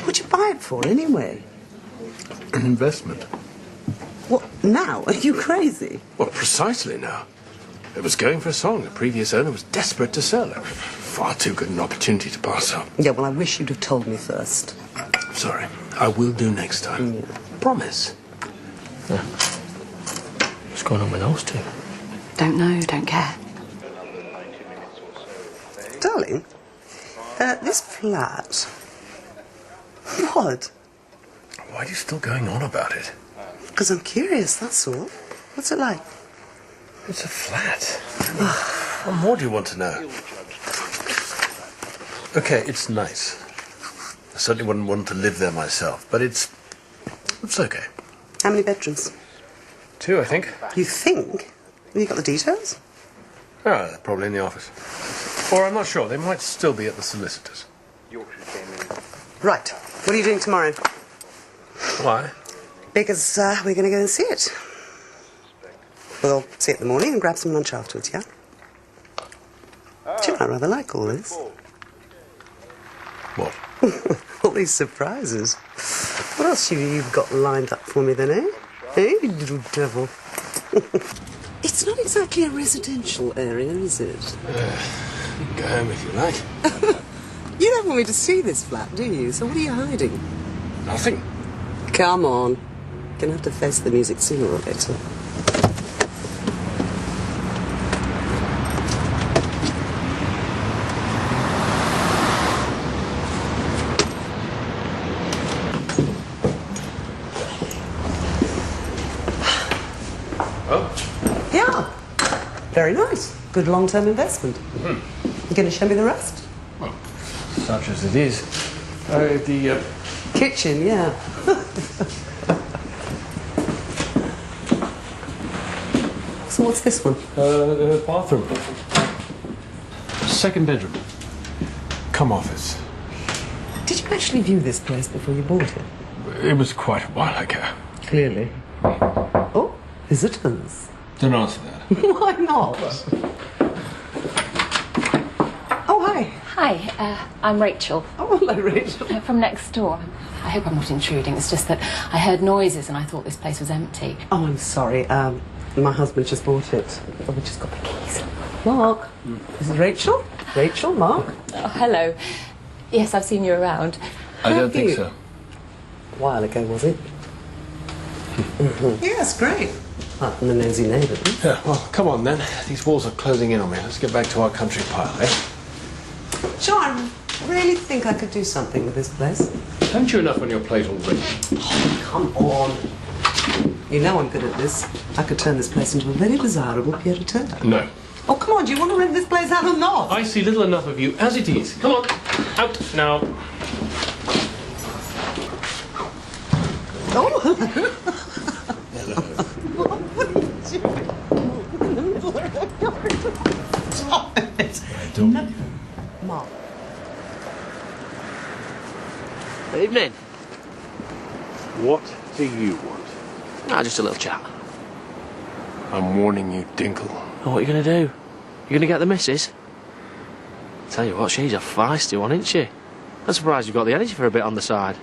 What'd you buy it for anyway? An investment. What, now? Are you crazy? Well, precisely now. It was going for a song. The previous owner was desperate to sell it. Far too good an opportunity to pass up. Yeah, well, I wish you'd have told me first. Sorry. I will do next time. Yeah. Promise. What's going on with those two? Don't know, don't care. Darling, this flat... What? Why are you still going on about it? Because I'm curious, that's all. What's it like? It's a flat. What more do you want to know? Okay, it's nice. I certainly wouldn't want to live there myself, but it's okay. How many bedrooms? 2, I think. You think? Have you got the details? Oh, they're probably in the office. Or I'm not sure. They might still be at the solicitor's. Right. What are you doing tomorrow? Why? Because we're going to go and see it. We'll see it in the morning and grab some lunch afterwards, yeah? You might rather like all this. What? All these surprises. What else you've got lined up for me then, eh? Eh, you little devil? It's not exactly a residential area, is it? You can go home if you like. You don't want me to see this flat, do you? So what are you hiding? Nothing. Come on. You're going to have to face the music sooner or later. Very nice. Good long-term investment. You going to show me the rest? Well, such as it is. The kitchen, yeah. So what's this one? The bathroom. Second bedroom. Come office. Did you actually view this place before you bought it? It was quite a while ago. Clearly. Oh, visitors. Don't answer that. Why not? Oh, hi. Hi, I'm Rachel. Oh, hello, Rachel. From next door. I hope I'm not intruding. It's just that I heard noises and I thought this place was empty. Oh, I'm sorry. My husband just bought it. Oh, we just got the keys. Mark. This is Rachel. Rachel, Mark. Oh, hello. Yes, I've seen you around. I don't think so. A while ago, was it? Yes, great. Apart from the nosy neighbours. Yeah, well, come on then. These walls are closing in on me. Let's get back to our country pile, eh? Sure, I really think I could do something with this place. Haven't you enough on your plate already? Oh, come on. You know I'm good at this. I could turn this place into a very desirable pied-à-terre. No. Oh, come on, do you want to rent this place out or not? I see little enough of you as it is. Come on, out now. Oh, hello. Hello. In the middle of the corridor. Stop it. No. Mark. Evening. What do you want? Just a little chat. I'm warning you, Dinkle. Oh, what are you going to do? You going to get the missus? Tell you what, she's a feisty one, isn't she? I'm surprised you've got the energy for a bit on the side.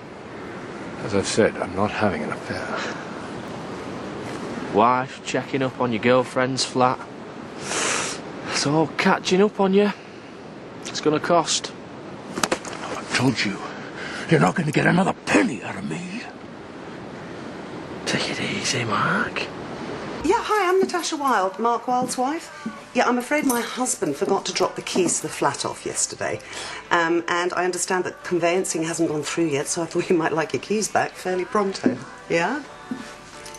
As I've said, I'm not having an affair. Wife checking up on your girlfriend's flat. It's all catching up on you. It's going to cost. I told you, you're not going to get another penny out of me. Take it easy, Mark. Yeah, hi, I'm Natasha Wylde, Mark Wylde's wife. Yeah, I'm afraid my husband forgot to drop the keys to the flat off yesterday. And I understand that conveyancing hasn't gone through yet, so I thought you might like your keys back fairly pronto. Yeah?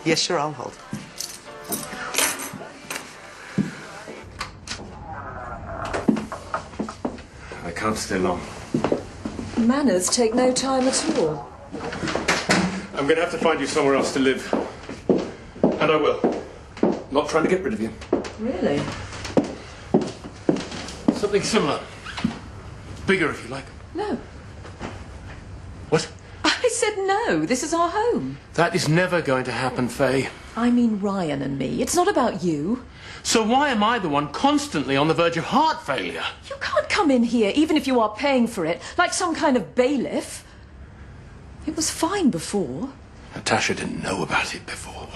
Yes, sure, I'll hold. I can't stay long. Manners take no time at all. I'm going to have to find you somewhere else to live. And I will. Not trying to get rid of you. Really? Something similar. Bigger, if you like. No. What? I said no. This is our home. That is never going to happen, Faye. I mean Ryan and me. It's not about you. So why am I the one constantly on the verge of heart failure? You can't come in here, even if you are paying for it, like some kind of bailiff. It was fine before. Natasha didn't know about it before.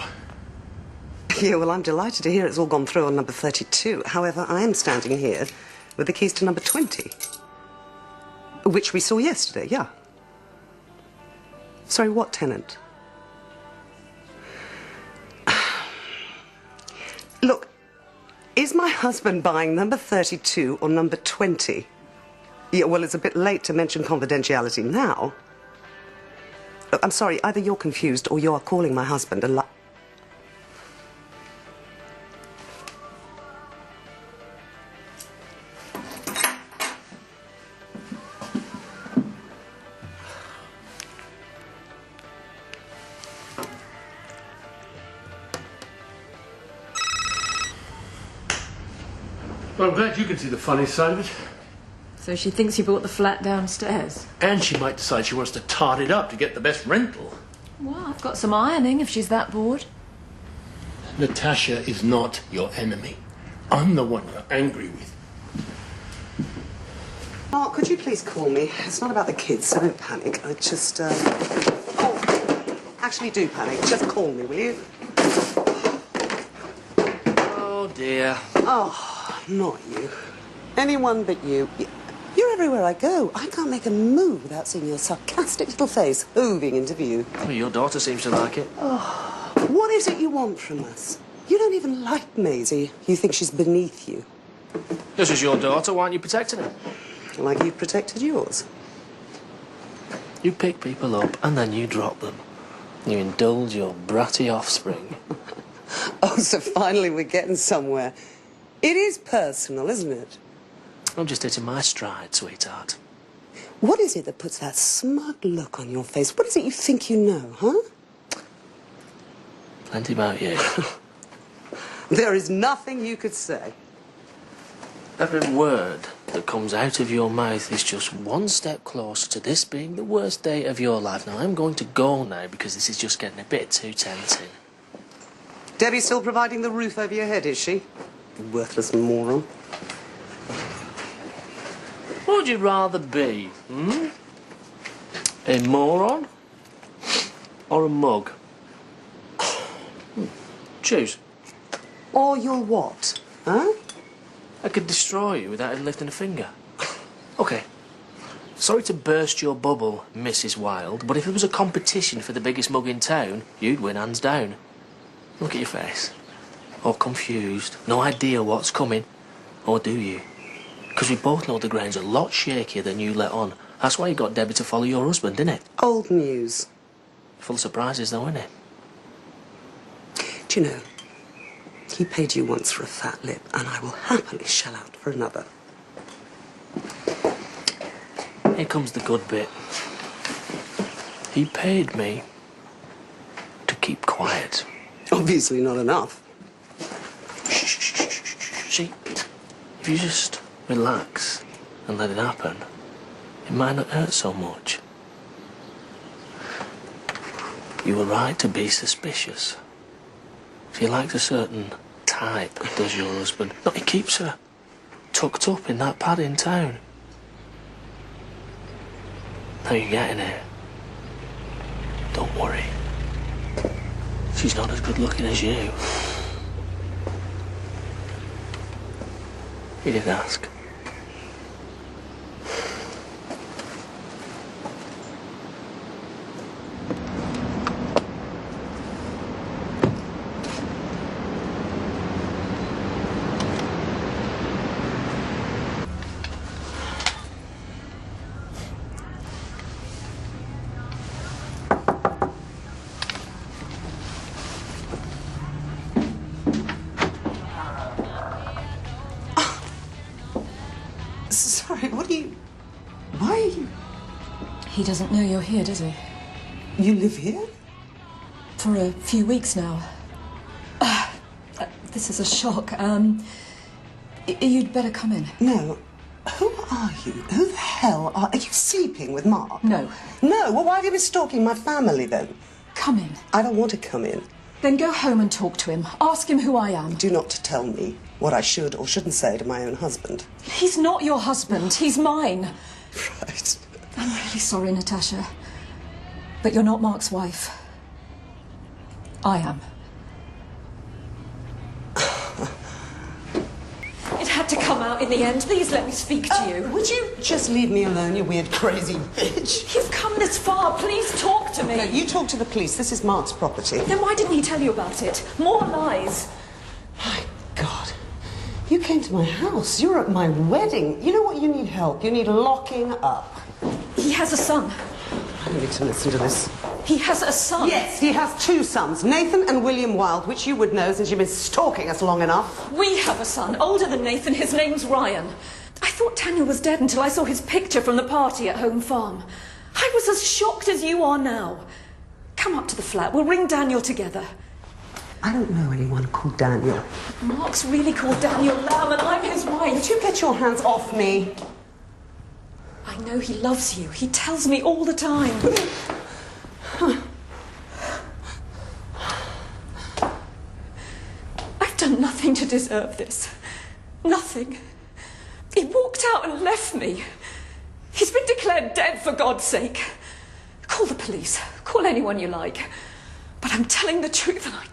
Yeah, well, I'm delighted to hear it's all gone through on number 32. However, I am standing here with the keys to number 20. Which we saw yesterday, yeah. Sorry, what tenant? Look, is my husband buying number 32 or number 20? Yeah, well, it's a bit late to mention confidentiality now. Look, I'm sorry, either you're confused or you are calling my husband a liar. Well, I'm glad you can see the funny side of it. So she thinks you bought the flat downstairs? And she might decide she wants to tart it up to get the best rental. Well, I've got some ironing if she's that bored. Natasha is not your enemy. I'm the one you're angry with. Mark, could you please call me? It's not about the kids, so don't panic. I just, Oh, actually do panic. Just call me, will you? Oh, dear. Oh, not you. Anyone but you. You're everywhere I go. I can't make a move without seeing your sarcastic little face hoving into view. Well, your daughter seems to like it. Oh, what is it you want from us? You don't even like Maisie. You think she's beneath you. This is your daughter. Why aren't you protecting her? Like you've protected yours. You pick people up and then you drop them. You indulge your bratty offspring. Oh, so finally we're getting somewhere. It is personal, isn't it? I'm just hitting my stride, sweetheart. What is it that puts that smug look on your face? What is it you think you know, huh? Plenty about you. There is nothing you could say. Every word that comes out of your mouth is just one step closer to this being the worst day of your life. Now, I'm going to go now because this is just getting a bit too tempting. Debbie's still providing the roof over your head, is she? Worthless moron. What would you rather be, A moron or a mug? Choose. Or you'll what, huh? I could destroy you without even lifting a finger. Okay. Sorry to burst your bubble, Mrs. Wylde, but if it was a competition for the biggest mug in town, you'd win hands down. Look at your face. All confused. No idea what's coming. Or do you? Because we both know the ground's a lot shakier than you let on. That's why you got Debbie to follow your husband, didn't it? Old news. Full of surprises, though, isn't it? Do you know, he paid you once for a fat lip, and I will happily shell out for another. Here comes the good bit. He paid me to keep quiet. Obviously not enough. See, if you just relax and let it happen, it might not hurt so much. You were right to be suspicious. She likes a certain type, does your husband. No, he keeps her tucked up in that pad in town. Now you're getting it. Don't worry. She's not as good looking as you. You didn't ask. Sorry, what are you... Why are you... He doesn't know you're here, does he? You live here? For a few weeks now. This is a shock. You'd better come in. No. Who are you? Who the hell are you sleeping with Mark? No. No? Well, why have you been stalking my family then? Come in. I don't want to come in. Then go home and talk to him. Ask him who I am. Do not tell me what I should or shouldn't say to my own husband. He's not your husband. He's mine. Right. I'm really sorry, Natasha. But you're not Mark's wife. I am. It had to come out in the end. Please let me speak to you. Would you just leave me alone, you weird, crazy bitch? You've come this far. Please talk to me. No, you talk to the police. This is Mark's property. Then why didn't he tell you about it? More lies. My God. You came to my house. You were at my wedding. You know what? You need help. You need locking up. He has a son. I don't need to listen to this. He has a son? Yes, he has two sons, Nathan and William Wylde, which you would know since you've been stalking us long enough. We have a son, older than Nathan. His name's Ryan. I thought Daniel was dead until I saw his picture from the party at Home Farm. I was as shocked as you are now. Come up to the flat. We'll ring Daniel together. I don't know anyone called Daniel. Mark's really called Daniel Lamb, and I'm his wife. Would you get your hands off me? I know he loves you. He tells me all the time. I've done nothing to deserve this. Nothing. He walked out and left me. He's been declared dead, for God's sake. Call the police. Call anyone you like. But I'm telling the truth, and I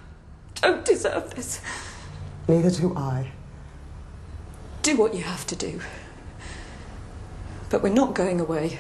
don't deserve this. Neither do I. Do what you have to do. But we're not going away.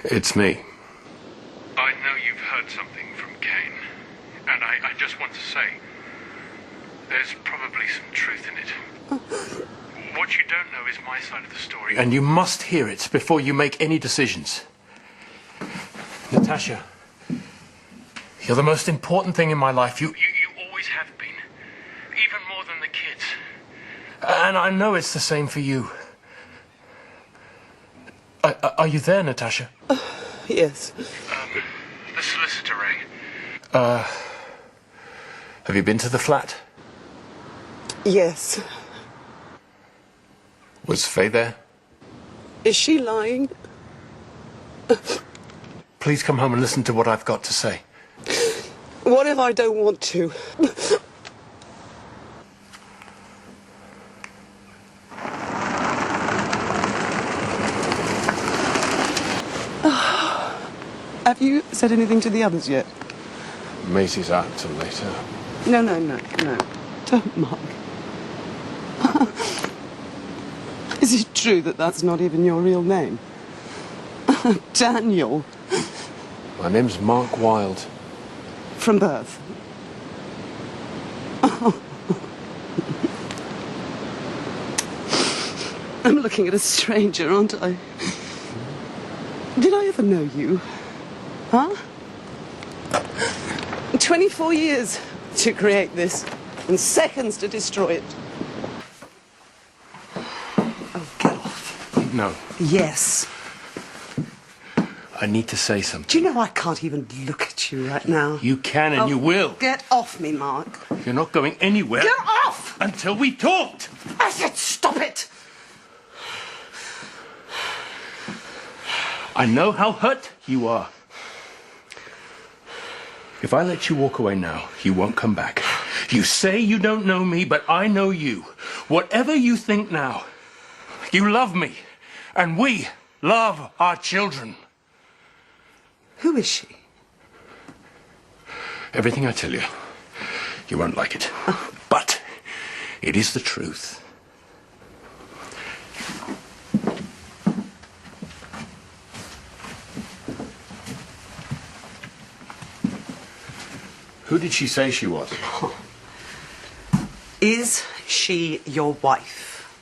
It's me. heard something from Kane, and I just want to say, there's probably some truth in it. What you don't know is my side of the story. And you must hear it before you make any decisions. Natasha, you're the most important thing in my life. You always have been. Even more than the kids. And I know it's the same for you. Are you there, Natasha? Yes. The solicitor rang. Have you been to the flat? Yes. Was Faye there? Is she lying? Please come home and listen to what I've got to say. What if I don't want to? Have you said anything to the others yet? Maisie's out till later. No. Don't, Mark. Is it true that that's not even your real name? Daniel. My name's Mark Wylde. From birth? I'm looking at a stranger, aren't I? Did I ever know you? Huh? 24 years to create this, and seconds to destroy it. Oh, get off. No. Yes. I need to say something. Do you know I can't even look at you right now? You can and you will. Get off me, Mark. You're not going anywhere. Get off! Until we talked. I said stop it! I know how hurt you are. If I let you walk away now, you won't come back. You say you don't know me, but I know you. Whatever you think now, you love me. And we love our children. Who is she? Everything I tell you, you won't like it. But it is the truth. Who did she say she was? Is she your wife?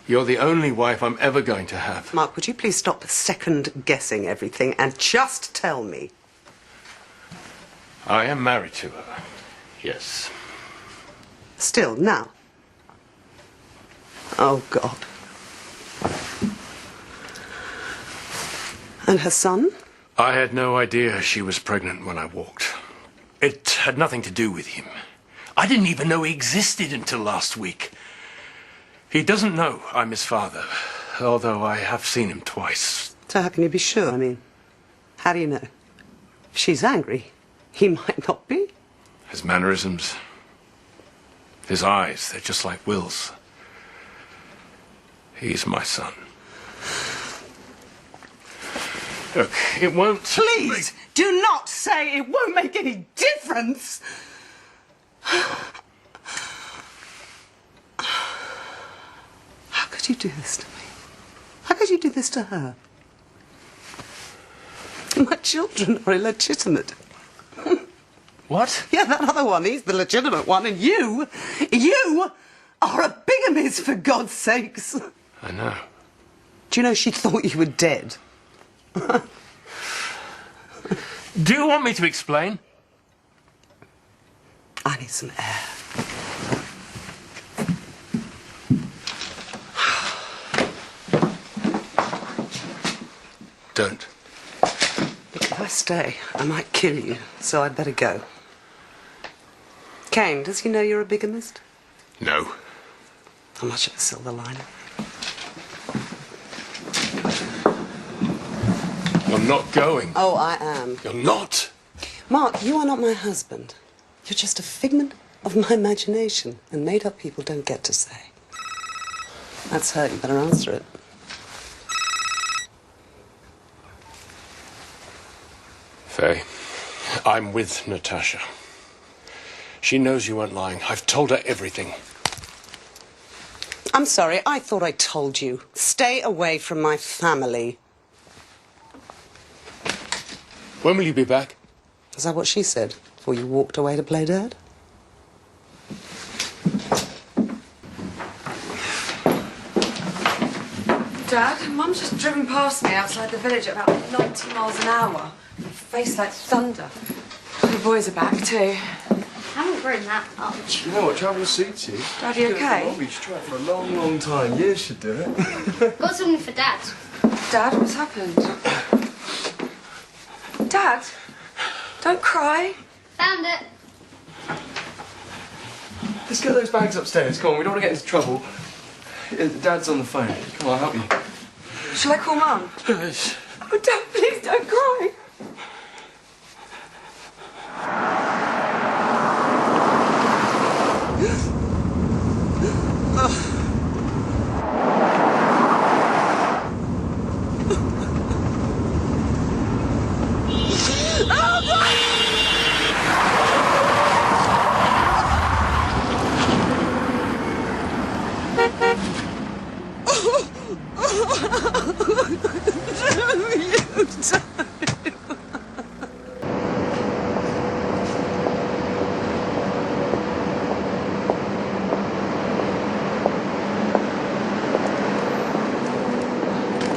You're the only wife I'm ever going to have. Mark, would you please stop second-guessing everything and just tell me? I am married to her. Yes. Still, now? Oh, God. And her son? I had no idea she was pregnant when I walked. It had nothing to do with him. I didn't even know he existed until last week. He doesn't know I'm his father, although I have seen him twice. So how can you be sure? I mean, how do you know? If she's angry, he might not be. His mannerisms, his eyes, they're just like Will's. He's my son. Look, it won't... Please, do not say it won't make any difference! How could you do this to me? How could you do this to her? My children are illegitimate. What? Yeah, that other one, he's the legitimate one, and you are a bigamist, for God's sakes. I know. Do you know she thought you were dead? Do you want me to explain? I need some air. Don't. Look, if I stay, I might kill you, so I'd better go. Kane, does he know you're a bigamist? No. How much of a silver lining? You're not going. Oh, I am. You're not. Mark, you are not my husband. You're just a figment of my imagination, and made-up people don't get to say. That's her. You better answer it. Faye, I'm with Natasha. She knows you weren't lying. I've told her everything. I'm sorry, I thought I told you. Stay away from my family. When will you be back? Is that what she said before you walked away to play Dad? Dad, Mum's just driven past me outside the village at about 90 miles an hour. Face like thunder. The boys are back too. I haven't grown that much. You know what? Travel suits you. Dad, you okay? We should try it for a long, long time. Years should do it. Got something for Dad. Dad, what's happened? Dad, don't cry. Found it. Let's get those bags upstairs. Come on, we don't want to get into trouble. Dad's on the phone. Come on, I'll help you. Shall I call Mum? Yes. Oh, Dad, please don't cry.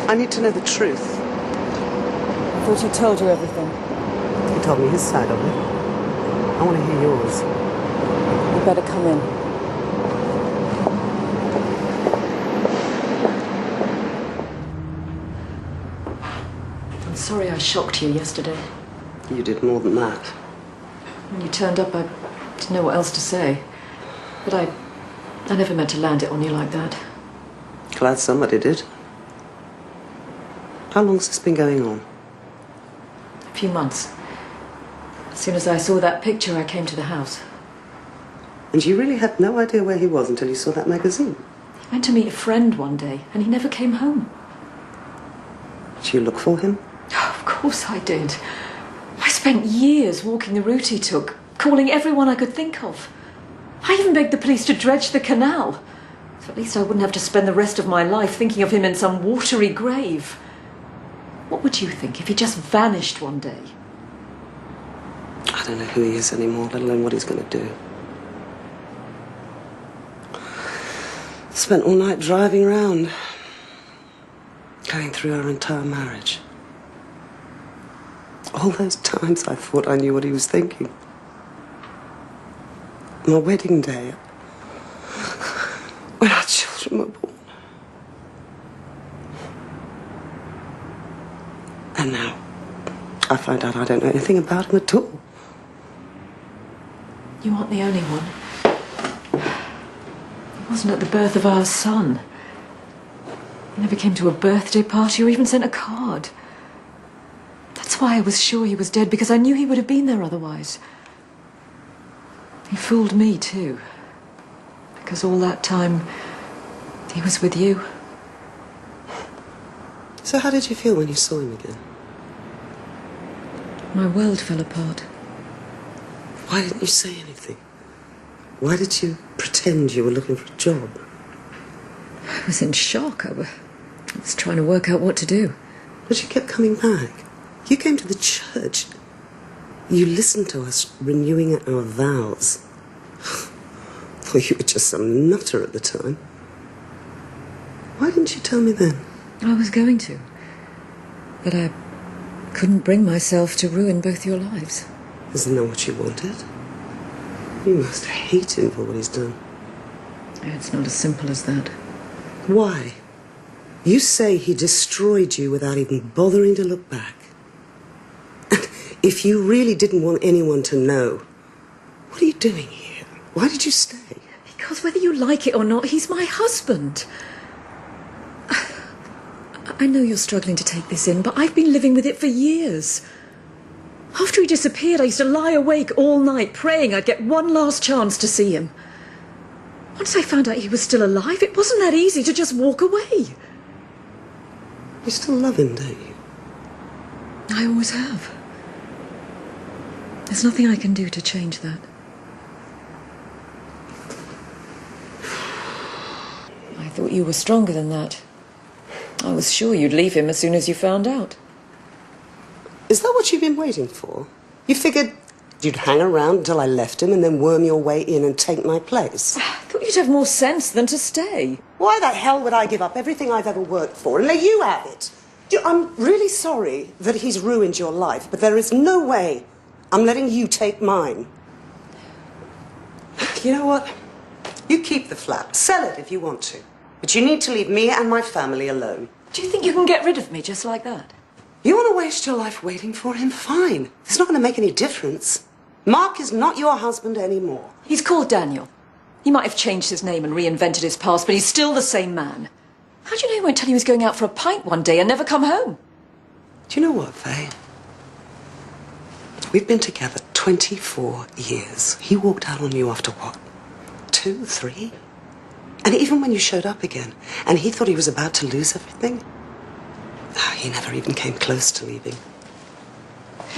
I need to know the truth. I thought he told you everything. He told me his side of it. I want to hear yours. You better come in. I'm sorry I shocked you yesterday. You did more than that. When you turned up, I didn't know what else to say. But I never meant to land it on you like that. Glad somebody did. How long's this been going on? A few months. As soon as I saw that picture, I came to the house. And you really had no idea where he was until you saw that magazine? He went to meet a friend one day, and he never came home. Did you look for him? Of course I did. I spent years walking the route he took, calling everyone I could think of. I even begged the police to dredge the canal. So at least I wouldn't have to spend the rest of my life thinking of him in some watery grave. What would you think if he just vanished one day? I don't know who he is anymore, let alone what he's going to do. Spent all night driving around, going through our entire marriage. All those times I thought I knew what he was thinking. My wedding day, when our children were born. And now, I find out I don't know anything about him at all. You aren't the only one. He wasn't at the birth of our son. He never came to a birthday party or even sent a card. That's why I was sure he was dead, because I knew he would have been there otherwise. He fooled me too. Because all that time, he was with you. So how did you feel when you saw him again? My world fell apart. Why didn't you say anything? Why did you pretend you were looking for a job? I was in shock. I was trying to work out what to do. But you kept coming back. You came to the church. You listened to us renewing our vows. Well, you were just some nutter at the time. Why didn't you tell me then? I was going to. But I couldn't bring myself to ruin both your lives. Isn't that what you wanted? You must hate him for what he's done. It's not as simple as that. Why? You say he destroyed you without even bothering to look back. And if you really didn't want anyone to know, what are you doing here? Why did you stay? Because whether you like it or not, he's my husband. I know you're struggling to take this in, but I've been living with it for years. After he disappeared, I used to lie awake all night praying I'd get one last chance to see him. Once I found out he was still alive, it wasn't that easy to just walk away. You still love him, don't you? I always have. There's nothing I can do to change that. I thought you were stronger than that. I was sure you'd leave him as soon as you found out. Is that what you've been waiting for? You figured you'd hang around until I left him and then worm your way in and take my place. I thought you'd have more sense than to stay. Why the hell would I give up everything I've ever worked for and let you have it? I'm really sorry that he's ruined your life, but there is no way I'm letting you take mine. You know what? You keep the flat. Sell it if you want to. But you need to leave me and my family alone. Do you think you can get rid of me just like that? You want to waste your life waiting for him? Fine. It's not going to make any difference. Mark is not your husband anymore. He's called Daniel. He might have changed his name and reinvented his past, but he's still the same man. How do you know he won't tell you he was going out for a pint one day and never come home? Do you know what, Faye? We've been together 24 years. He walked out on you after what? 2, 3? And even when you showed up again, and he thought he was about to lose everything, he never even came close to leaving.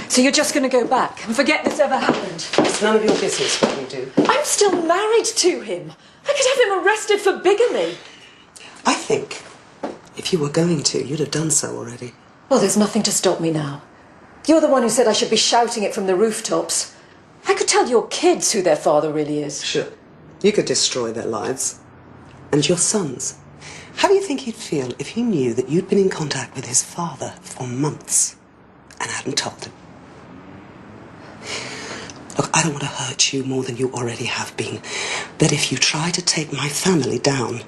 So you're just going to go back and forget this ever happened? It's none of your business what you do. I'm still married to him. I could have him arrested for bigamy. I think if you were going to, you'd have done so already. Well, there's nothing to stop me now. You're the one who said I should be shouting it from the rooftops. I could tell your kids who their father really is. Sure. You could destroy their lives. And your sons. How do you think he'd feel if he knew that you'd been in contact with his father for months and hadn't told him? Look, I don't want to hurt you more than you already have been. But if you try to take my family down,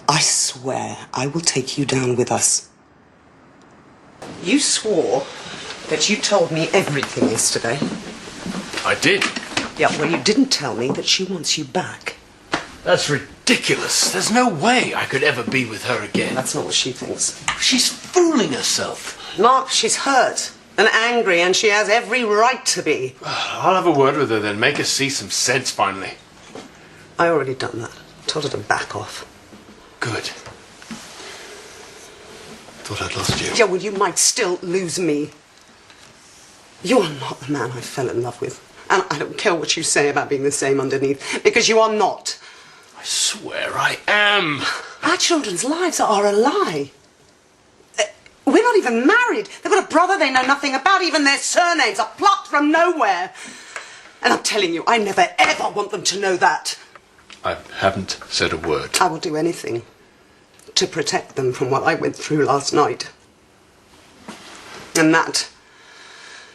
I swear I will take you down with us. You swore that you told me everything yesterday. I did. Yeah, well, you didn't tell me that she wants you back. That's ridiculous. There's no way I could ever be with her again. That's not what she thinks. She's fooling herself. Mark, she's hurt and angry, and she has every right to be. I'll have a word with her then, make her see some sense finally. I already done that. Told her to back off. Good. Thought I'd lost you. Yeah, well, you might still lose me. You are not the man I fell in love with. And I don't care what you say about being the same underneath, because you are not. I swear I am. Our children's lives are a lie. We're not even married. They've got a brother they know nothing about. Even their surnames are plucked from nowhere. And I'm telling you, I never, ever want them to know that. I haven't said a word. I will do anything to protect them from what I went through last night. And that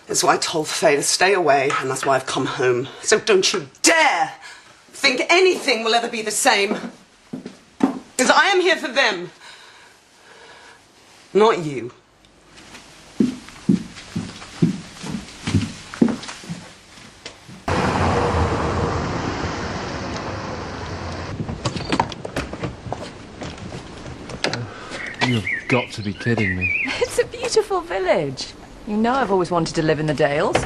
is why I told Faye to stay away, and that's why I've come home. So don't you dare think anything will ever be the same. Because I am here for them. Not you. You've got to be kidding me. It's a beautiful village. You know I've always wanted to live in the Dales.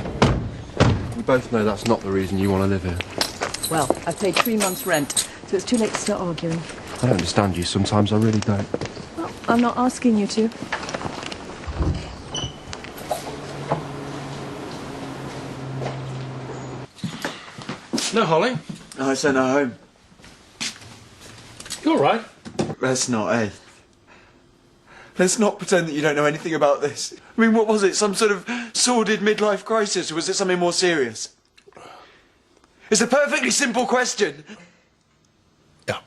We both know that's not the reason you want to live here. Well, I've paid 3 months' rent, so it's too late to start arguing. I don't understand you sometimes, I really don't. Well, I'm not asking you to. No, Holly. I sent her home. You all right? Let's not, eh? Let's not pretend that you don't know anything about this. I mean, what was it? Some sort of sordid midlife crisis, or was it something more serious? It's a perfectly simple question. Yeah.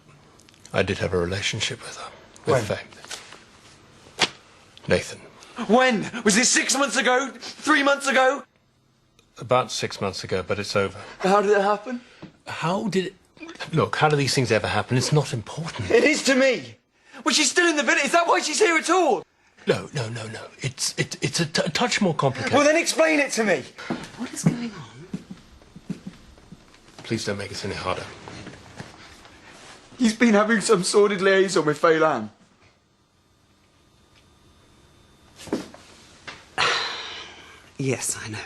I did have a relationship with her. With Faye. Nathan. When? Was it 6 months ago? 3 months ago? About 6 months ago, but it's over. How did it happen? How did it... Look, how do these things ever happen? It's not important. It is to me. Well, she's still in the village. Is that why she's here at all? No. It's a touch more complicated. Well, then explain it to me. What is going on? Please don't make it any harder. He's been having some sordid liaison with Faye Lamb. Yes, I know.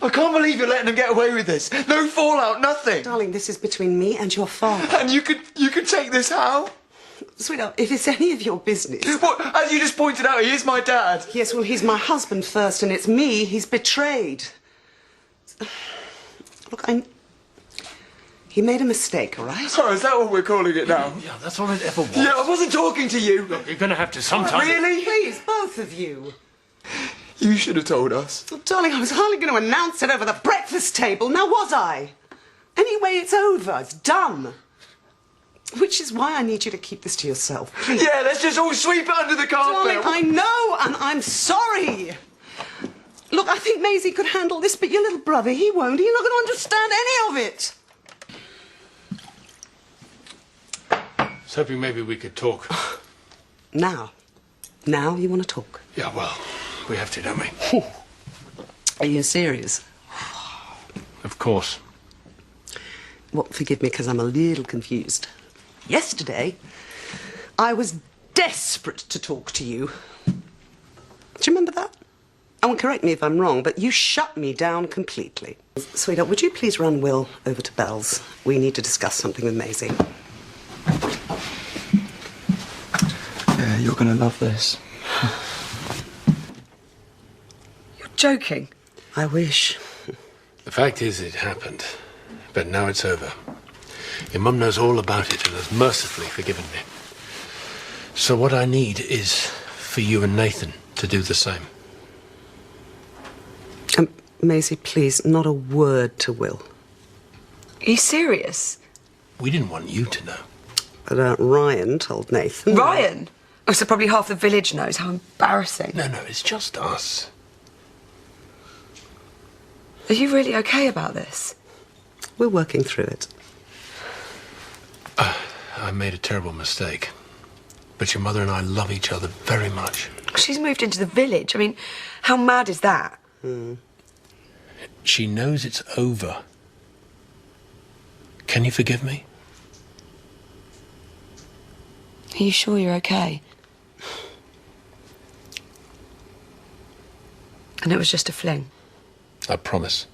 I can't believe you're letting him get away with this. No fallout, nothing. Darling, this is between me and your father. And you could take this how? Sweetheart, if it's any of your business... What? As you just pointed out, he is my dad. Yes, well, he's my husband first, and it's me he's betrayed. Look, he made a mistake, all right? Oh, is that what we're calling it now? Yeah, that's all it ever was. Yeah, I wasn't talking to you. Look, you're going to have to sometime... Really? Please, both of you. You should have told us. Well, darling, I was hardly going to announce it over the breakfast table, now was I? Anyway, it's over. It's done. Which is why I need you to keep this to yourself. Please. Yeah, let's just all sweep it under the carpet. Darling, I know, and I'm sorry. Look, I think Maisie could handle this, but your little brother, he won't. He's not going to understand any of it. I was hoping maybe we could talk. Now you want to talk? Yeah, well, we have to, don't we? Are you serious? Of course. Well, forgive me, because I'm a little confused. Yesterday, I was desperate to talk to you. Do you remember that? Oh, and correct me if I'm wrong, but you shut me down completely. Sweetheart, would you please run Will over to Belle's? We need to discuss something with Maisie. Yeah, you're going to love this. You're joking. I wish. The fact is, it happened. But now it's over. Your mum knows all about it and has mercifully forgiven me. So what I need is for you and Nathan to do the same. Maisie, please, not a word to Will. Are you serious? We didn't want you to know. But Ryan told Nathan. Ryan? Oh, so probably half the village knows. How embarrassing. No, it's just us. Are you really okay about this? We're working through it. I made a terrible mistake. But your mother and I love each other very much. She's moved into the village. I mean, how mad is that? She knows it's over. Can you forgive me? Are you sure you're okay? And it was just a fling? I promise.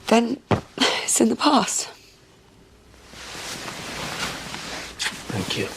Then it's in the past. Thank you.